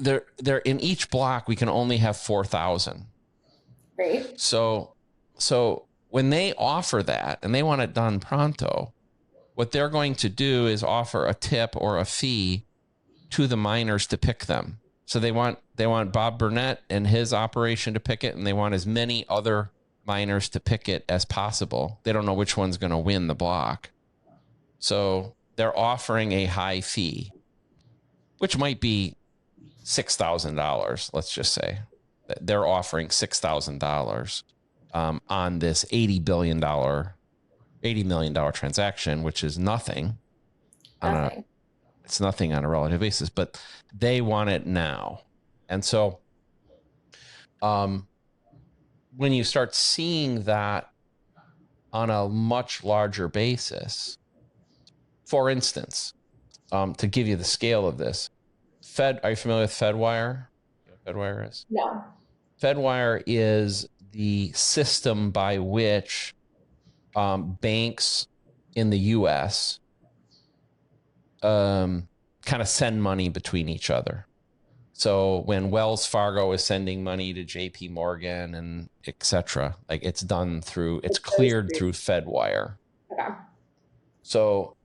there in each block we can only have 4,000. Right. So when they offer that and they want it done pronto, what they're going to do is offer a tip or a fee to the miners to pick them. So they want Bob Burnett and his operation to pick it, and they want as many other miners to pick it as possible. They don't know which one's going to win the block. So they're offering a high fee, which might be $6,000. Let's just say they're offering $6,000 on this $80 million transaction, which is nothing. It's nothing on a relative basis, but they want it now. And so when you start seeing that on a much larger basis, for instance, to give you the scale of this, are you familiar with Fedwire? You know what Fedwire is? No. Fedwire is the system by which banks in the U.S. Kind of send money between each other. So when Wells Fargo is sending money to JP Morgan and et cetera, like it's cleared through Fedwire. Okay. So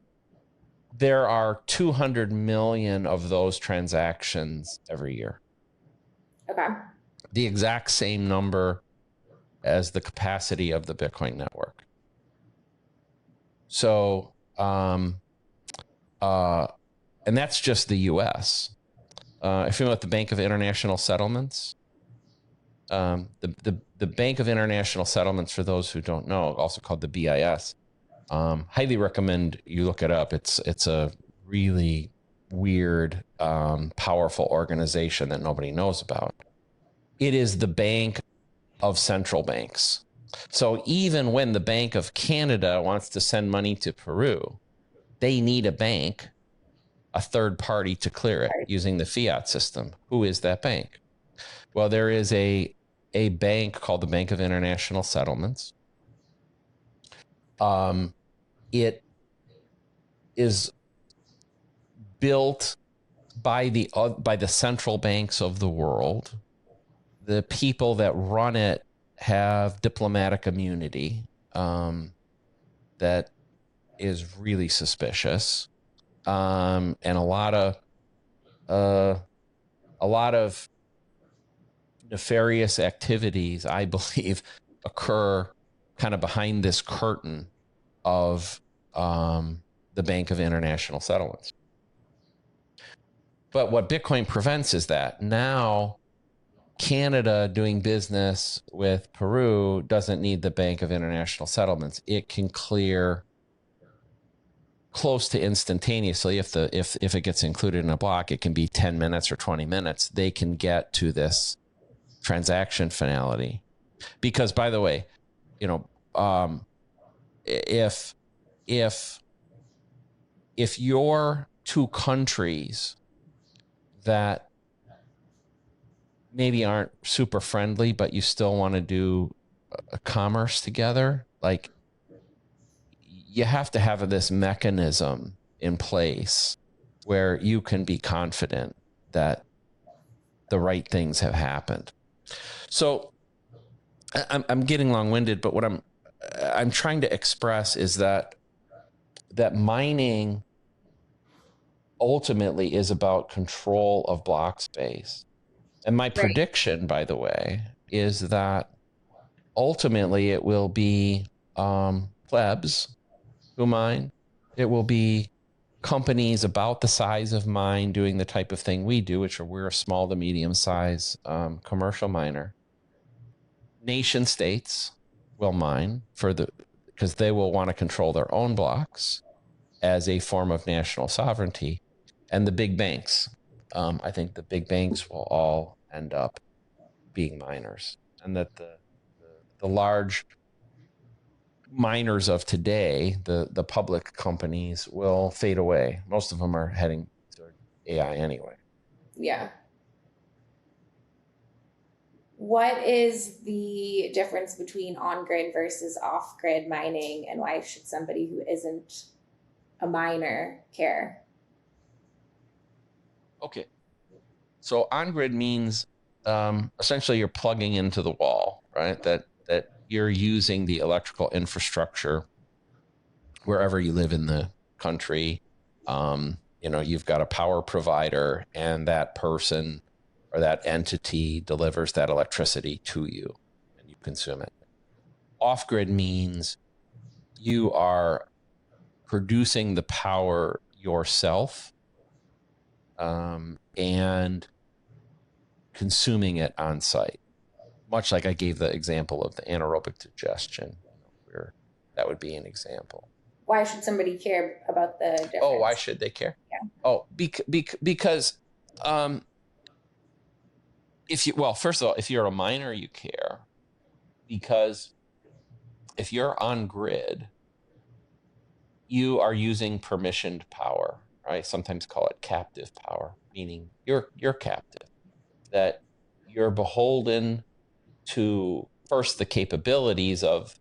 there are 200 million of those transactions every year. Okay. The exact same number as the capacity of the Bitcoin network. So, and that's just the U.S. If you know what the Bank of International Settlements, the Bank of International Settlements, for those who don't know, also called the BIS, highly recommend you look it up. It's a really weird, powerful organization that nobody knows about. It is the bank of central banks. So even when the Bank of Canada wants to send money to Peru, they need a bank, a third party, to clear it using the fiat system. Who is that bank? Well, there is a bank called the Bank of International Settlements. It is built by the central banks of the world. The people that run it have diplomatic immunity that is really suspicious, and a lot of nefarious activities, I believe, occur kind of behind this curtain of the Bank of International Settlements. But what Bitcoin prevents is that now Canada doing business with Peru doesn't need the Bank of International Settlements. It can clear close to instantaneously. If it gets included in a block, it can be 10 minutes or 20 minutes. They can get to this transaction finality. Because, by the way, if you're two countries that maybe aren't super friendly, but you still want to do a commerce together, like, you have to have this mechanism in place where you can be confident that the right things have happened. So I'm getting long-winded, but what I'm trying to express is that mining ultimately is about control of block space. And my prediction, by the way, is that ultimately it will be plebs who mine. It will be companies about the size of mine doing the type of thing we do, which we're a small to medium size commercial miner. Nation states will mine because they will want to control their own blocks as a form of national sovereignty. And the big banks, I think the big banks will all end up being miners, and that the large miners of today, the public companies, will fade away. Most of them are heading toward AI anyway. Yeah. What is the difference between on-grid versus off-grid mining, and why should somebody who isn't a miner care? Okay. So on-grid means essentially you're plugging into the wall, right? That you're using the electrical infrastructure wherever you live in the country. You've got a power provider, and that person or that entity delivers that electricity to you and you consume it. Off-grid means you are producing the power yourself and consuming it on site. Much like I gave the example of the anaerobic digestion, where that would be an example. Why should somebody care about the difference? Oh, why should they care? Yeah. Oh, because first of all, if you're a miner, you care, because if you're on grid, you are using permissioned power. I sometimes call it captive power, meaning you're captive, that you're beholden to first the capabilities of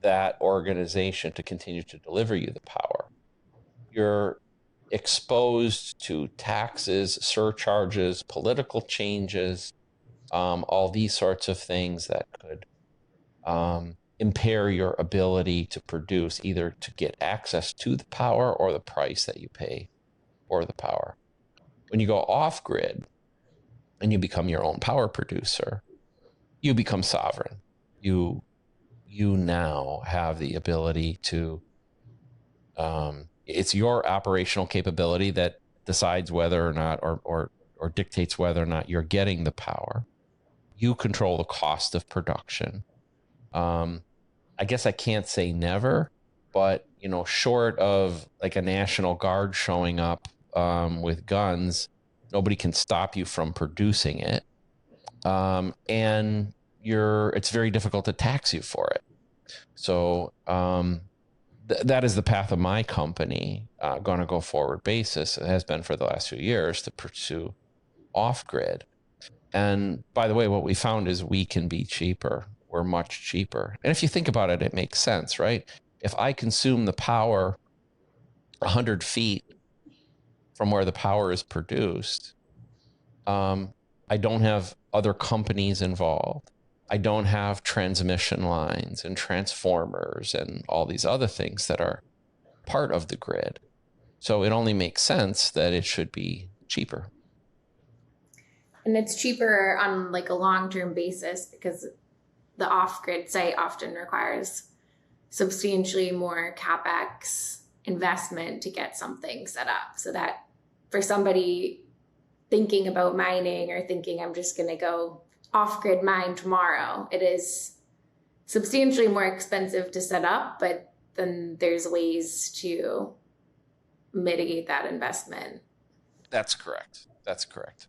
that organization to continue to deliver you the power. You're exposed to taxes, surcharges, political changes, all these sorts of things that could impair your ability to produce, either to get access to the power or the price that you pay for the power. When you go off grid and you become your own power producer, you become sovereign. You now have the ability to, it's your operational capability that decides whether or not, or dictates whether or not you're getting the power. You control the cost of production. I guess I can't say never, but short of like a National Guard showing up with guns, nobody can stop you from producing it. And it's very difficult to tax you for it. So that is the path of my company going to go forward basis. It has been for the last few years to pursue off-grid. And by the way, what we found is we can be cheaper. We're much cheaper. And if you think about it, it makes sense, right? If I consume the power 100 feet from where the power is produced, I don't have other companies involved. I don't have transmission lines and transformers and all these other things that are part of the grid. So it only makes sense that it should be cheaper. And it's cheaper on like a long-term basis because the off-grid site often requires substantially more CapEx investment to get something set up. So that for somebody thinking about mining or thinking I'm just going to go off-grid mine tomorrow, it is substantially more expensive to set up, but then there's ways to mitigate that investment. That's correct. That's correct.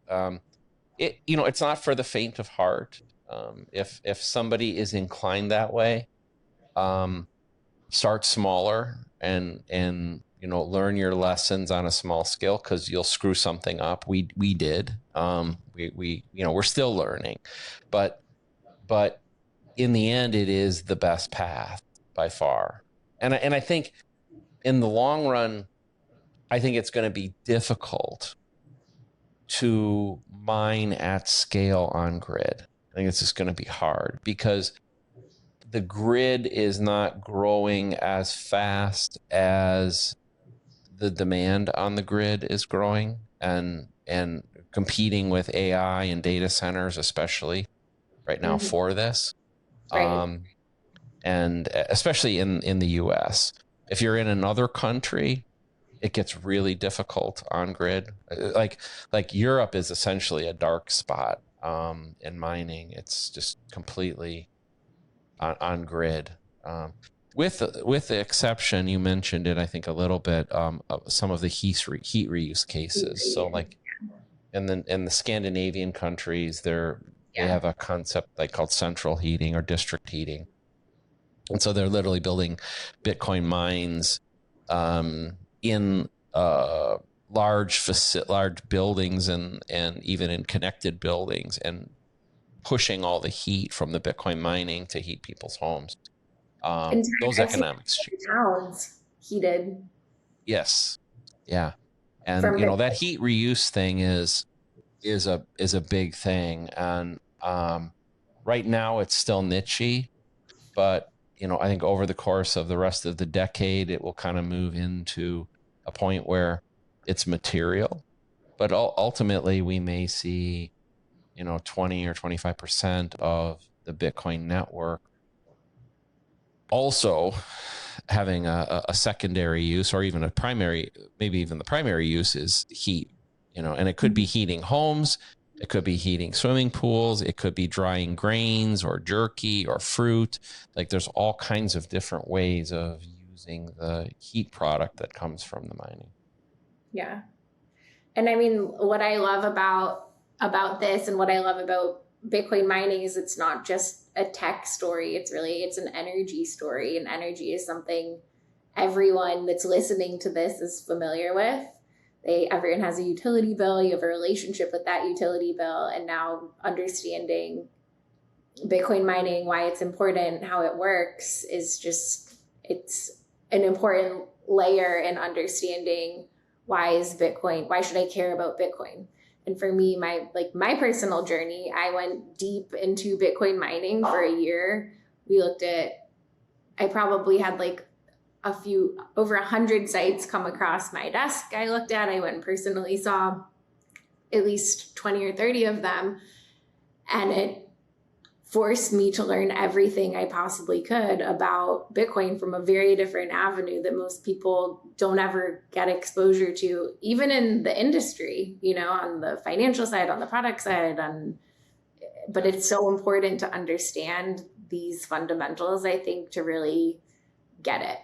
It's not for the faint of heart. If somebody is inclined that way, start smaller and learn your lessons on a small scale, because you'll screw something up. We did. We're still learning, but in the end, it is the best path by far. And I think in the long run, I think it's going to be difficult to mine at scale on grid. I think it's just going to be hard because the grid is not growing as fast as the demand on the grid is growing, and competing with AI and data centers, especially right now for this. Right. And especially in the US. If you're in another country, it gets really difficult on grid. Like Europe is essentially a dark spot in mining. It's just completely on grid. With the exception, you mentioned it, I think a little bit, of some of the heat reuse cases. So like in the Scandinavian countries, they have a concept like called central heating or district heating. And so they're literally building Bitcoin mines in large buildings and even in connected buildings, and pushing all the heat from the Bitcoin mining to heat people's homes. Those economics. Towns heated. Yes. Yeah. And that heat reuse thing is a big thing. And right now it's still niche-y, but I think over the course of the rest of the decade, it will kind of move into a point where it's material. But ultimately, we may see, 20 or 25% of the Bitcoin network also having a secondary use, or even a primary, maybe even the primary use is heat, and it could be heating homes. It could be heating swimming pools. It could be drying grains or jerky or fruit. Like there's all kinds of different ways of using the heat product that comes from the mining. Yeah. And I mean, what I love about this and what I love about Bitcoin mining is it's not just a tech story. It's an energy story. And energy is something everyone that's listening to this is familiar with. Everyone has a utility bill. You have a relationship with that utility bill. And now understanding Bitcoin mining, why it's important, how it works, it's an important layer in understanding why should I care about Bitcoin? And for me, my personal journey, I went deep into Bitcoin mining for a year. I probably had over 100 sites come across my desk. I looked at, I went and personally saw at least 20 or 30 of them. And it forced me to learn everything I possibly could about Bitcoin from a very different avenue that most people don't ever get exposure to, even in the industry, on the financial side, on the product side. But it's so important to understand these fundamentals, I think, to really get it.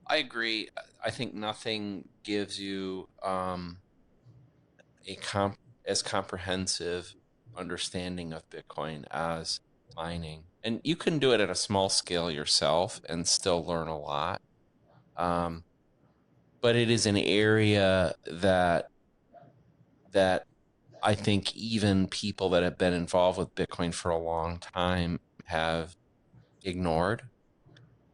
I agree. I think nothing gives you as comprehensive understanding of Bitcoin as mining. And you can do it at a small scale yourself and still learn a lot. But it is an area that I think even people that have been involved with Bitcoin for a long time have ignored,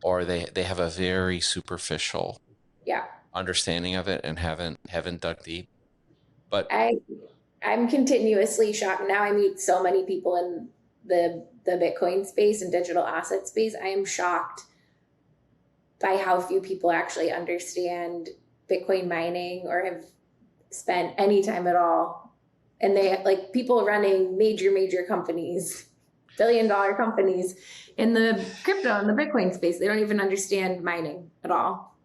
or they have a very superficial Yeah. understanding of it and haven't dug deep. But I'm continuously shocked. Now I meet so many people in the Bitcoin space and digital asset space. I am shocked by how few people actually understand Bitcoin mining or have spent any time at all. And they like people running major companies, billion-dollar companies in the crypto and the Bitcoin space. They don't even understand mining at all.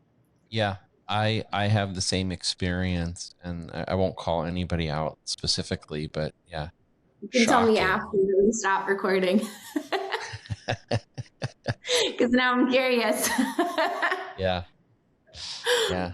yeah, I have the same experience, and I won't call anybody out specifically, but yeah, You can tell me shocking. after we stop recording. Because now I'm curious. Yeah. Okay,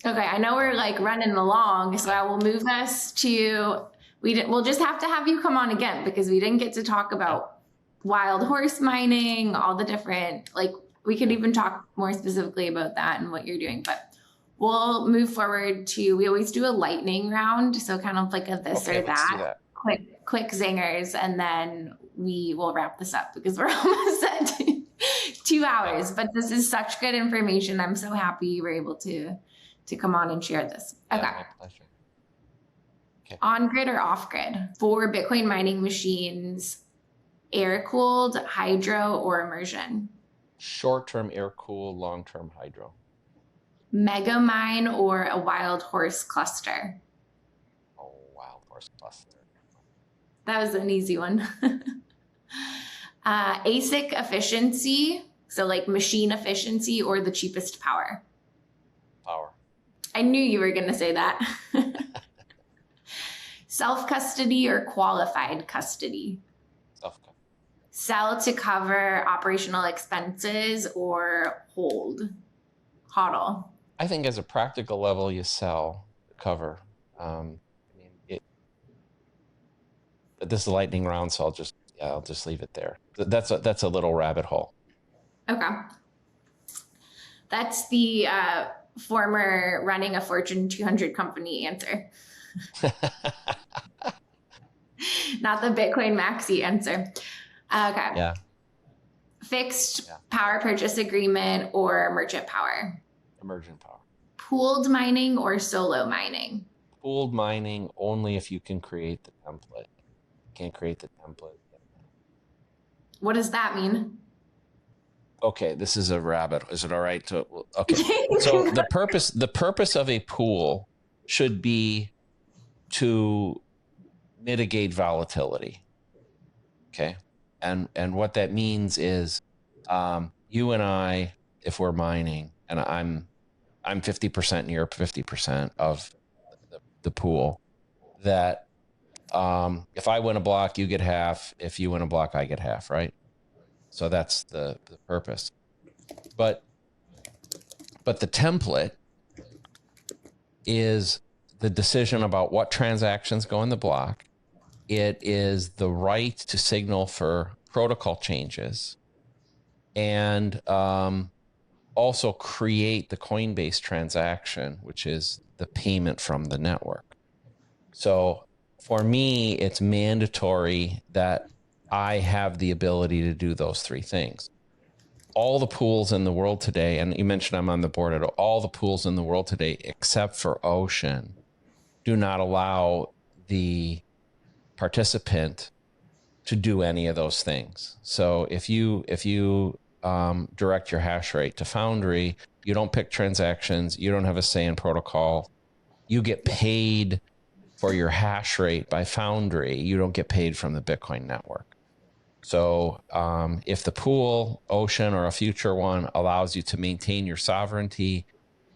I know we're like running along, so I will move us to we'll just have to have you come on again because we didn't get to talk about wild horse mining, all the different, like we could even talk more specifically about that and what you're doing, but we'll move forward to, we always do a lightning round, so kind of like a this or that. Quick zingers, and then we will wrap this up because we're almost at 2 hours, but this is such good information. I'm so happy you were able to come on and share this. Okay. Yeah, my pleasure. Okay. On grid or off grid for Bitcoin mining machines, air cooled, hydro, or immersion? Short-term air cool, long-term hydro. Mega mine or a wild horse cluster? Oh, wild horse cluster. That was an easy one. ASIC efficiency, so like machine efficiency, or the cheapest power? Power. I knew you were going to say that. Self-custody or qualified custody? Self-custody. Sell to cover operational expenses or hodl? I think as a practical level, you sell to cover. But this is a lightning round, so I'll just leave it there. That's a little rabbit hole. Okay. That's the former running a Fortune 200 company answer. Not the Bitcoin maxi answer. Okay. Yeah. Fixed power purchase agreement or merchant power? Emergent power. Pooled mining or solo mining? Pooled mining only if you can create the template. Can't create the template. What does that mean? Okay, this is a rabbit. Is it all right to? Okay. So the purpose of a pool should be to mitigate volatility. Okay, and what that means is, you and I, if we're mining, and I'm 50% and you're 50% of the pool, that if I win a block, you get half. If you win a block, I get half, right? So that's the purpose. But the template is the decision about what transactions go in the block. It is the right to signal for protocol changes, and also create the Coinbase transaction, which is the payment from the network. So for me, it's mandatory that I have the ability to do those three things. All the pools in the world today, and you mentioned I'm on the board at all the pools in the world today, except for Ocean, do not allow the participant to do any of those things. So if you direct your hash rate to Foundry, you don't pick transactions, you don't have a say in protocol, you get paid for your hash rate by Foundry, you don't get paid from the Bitcoin network. So if the pool, Ocean, or a future one allows you to maintain your sovereignty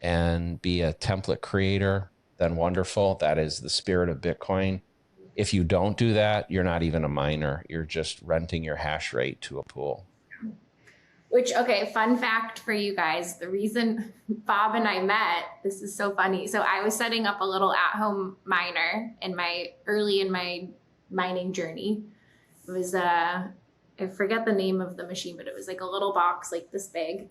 and be a template creator, then wonderful. That is the spirit of Bitcoin. If you don't do that, you're not even a miner. You're just renting your hash rate to a pool. Which, okay, fun fact for you guys. The reason Bob and I met, this is so funny. So I was setting up a little at-home miner in my mining journey. It was, I forget the name of the machine, but it was like a little box like this big.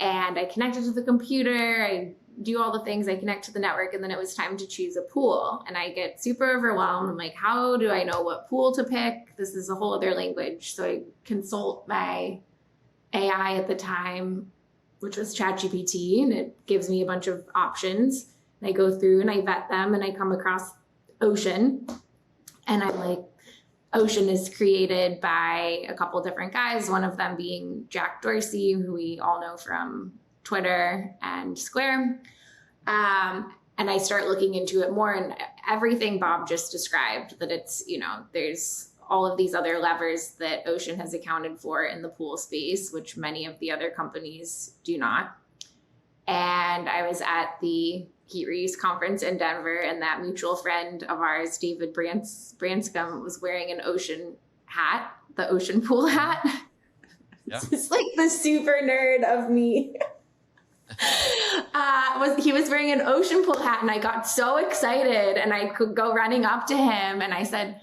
And I connected to the computer. I do all the things. I connect to the network, and then it was time to choose a pool. And I get super overwhelmed. I'm like, how do I know what pool to pick? This is a whole other language. So I consult my AI at the time, which was ChatGPT, and it gives me a bunch of options. And I go through and I vet them, and I come across Ocean. And I'm like, Ocean is created by a couple different guys, one of them being Jack Dorsey, who we all know from Twitter and Square. And I start looking into it more, and everything Bob just described, that it's, there's all of these other levers that Ocean has accounted for in the pool space, which many of the other companies do not. And I was at the Heat Reuse conference in Denver, and that mutual friend of ours, David Branscombe, was wearing an Ocean hat, the Ocean pool hat. Yeah. It's like the super nerd of me. He was wearing an Ocean pool hat, and I got so excited, and I could go running up to him, and I said,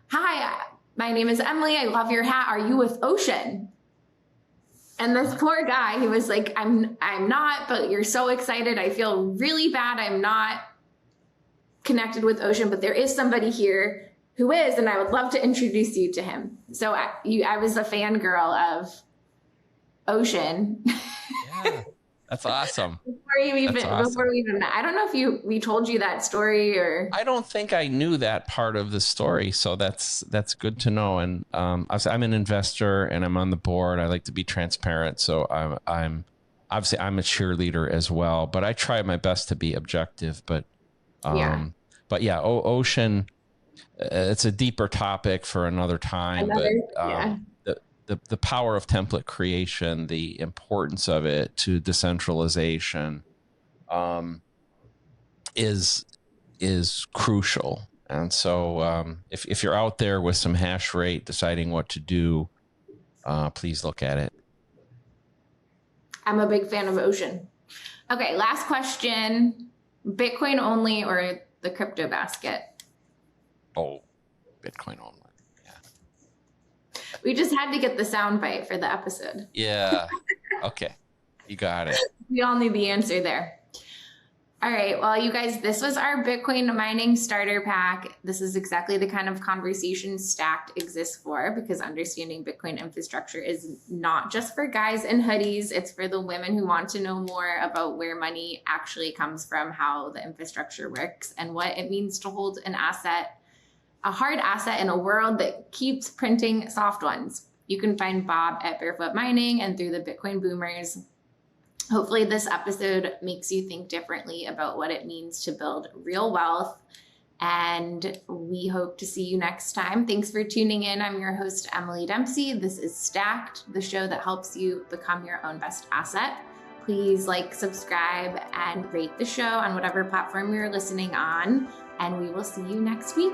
"Hi, my name is Emily. I love your hat. Are you with Ocean?" And this poor guy, he was like, I'm not, but you're so excited. I feel really bad. I'm not connected with Ocean, but there is somebody here who is, and I would love to introduce you to him. So I was a fangirl of Ocean. Yeah, that's awesome. Before we even met. I don't know if we told you that story, or I don't think I knew that part of the story, so that's good to know. And I'm an investor, and I'm on the board. I like to be transparent, so I'm obviously I'm a cheerleader as well, but I try my best to be objective. But Ocean, it's a deeper topic for another time. The power of template creation, the importance of it to decentralization, is crucial. And so if you're out there with some hash rate deciding what to do, please look at it. I'm a big fan of Ocean. Okay, last question. Bitcoin only or the crypto basket? Oh, Bitcoin only. We just had to get the soundbite for the episode. Yeah. Okay. You got it. We all knew the answer there. All right. Well, you guys, this was our Bitcoin mining starter pack. This is exactly the kind of conversation Stacked exists for, because understanding Bitcoin infrastructure is not just for guys in hoodies. It's for the women who want to know more about where money actually comes from, how the infrastructure works, and what it means to hold an asset, a hard asset in a world that keeps printing soft ones. You can find Bob at Barefoot Mining and through the Bitcoin Boomers. Hopefully this episode makes you think differently about what it means to build real wealth. And we hope to see you next time. Thanks for tuning in. I'm your host, Emily Dempsey. This is Stacked, the show that helps you become your own best asset. Please like, subscribe, and rate the show on whatever platform you're listening on. And we will see you next week.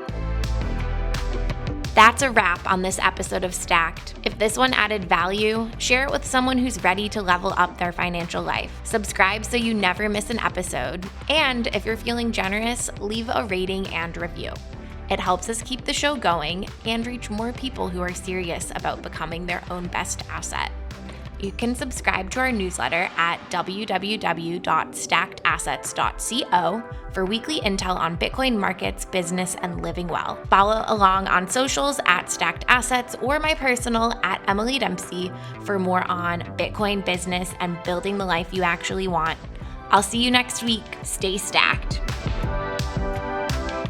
That's a wrap on this episode of Stacked. If this one added value, share it with someone who's ready to level up their financial life. Subscribe so you never miss an episode. And if you're feeling generous, leave a rating and review. It helps us keep the show going and reach more people who are serious about becoming their own best asset. You can subscribe to our newsletter at www.stackedassets.co for weekly intel on Bitcoin markets, business, and living well. Follow along on socials at Stacked Assets or my personal at Emily Dempsey for more on Bitcoin business and building the life you actually want. I'll see you next week. Stay stacked.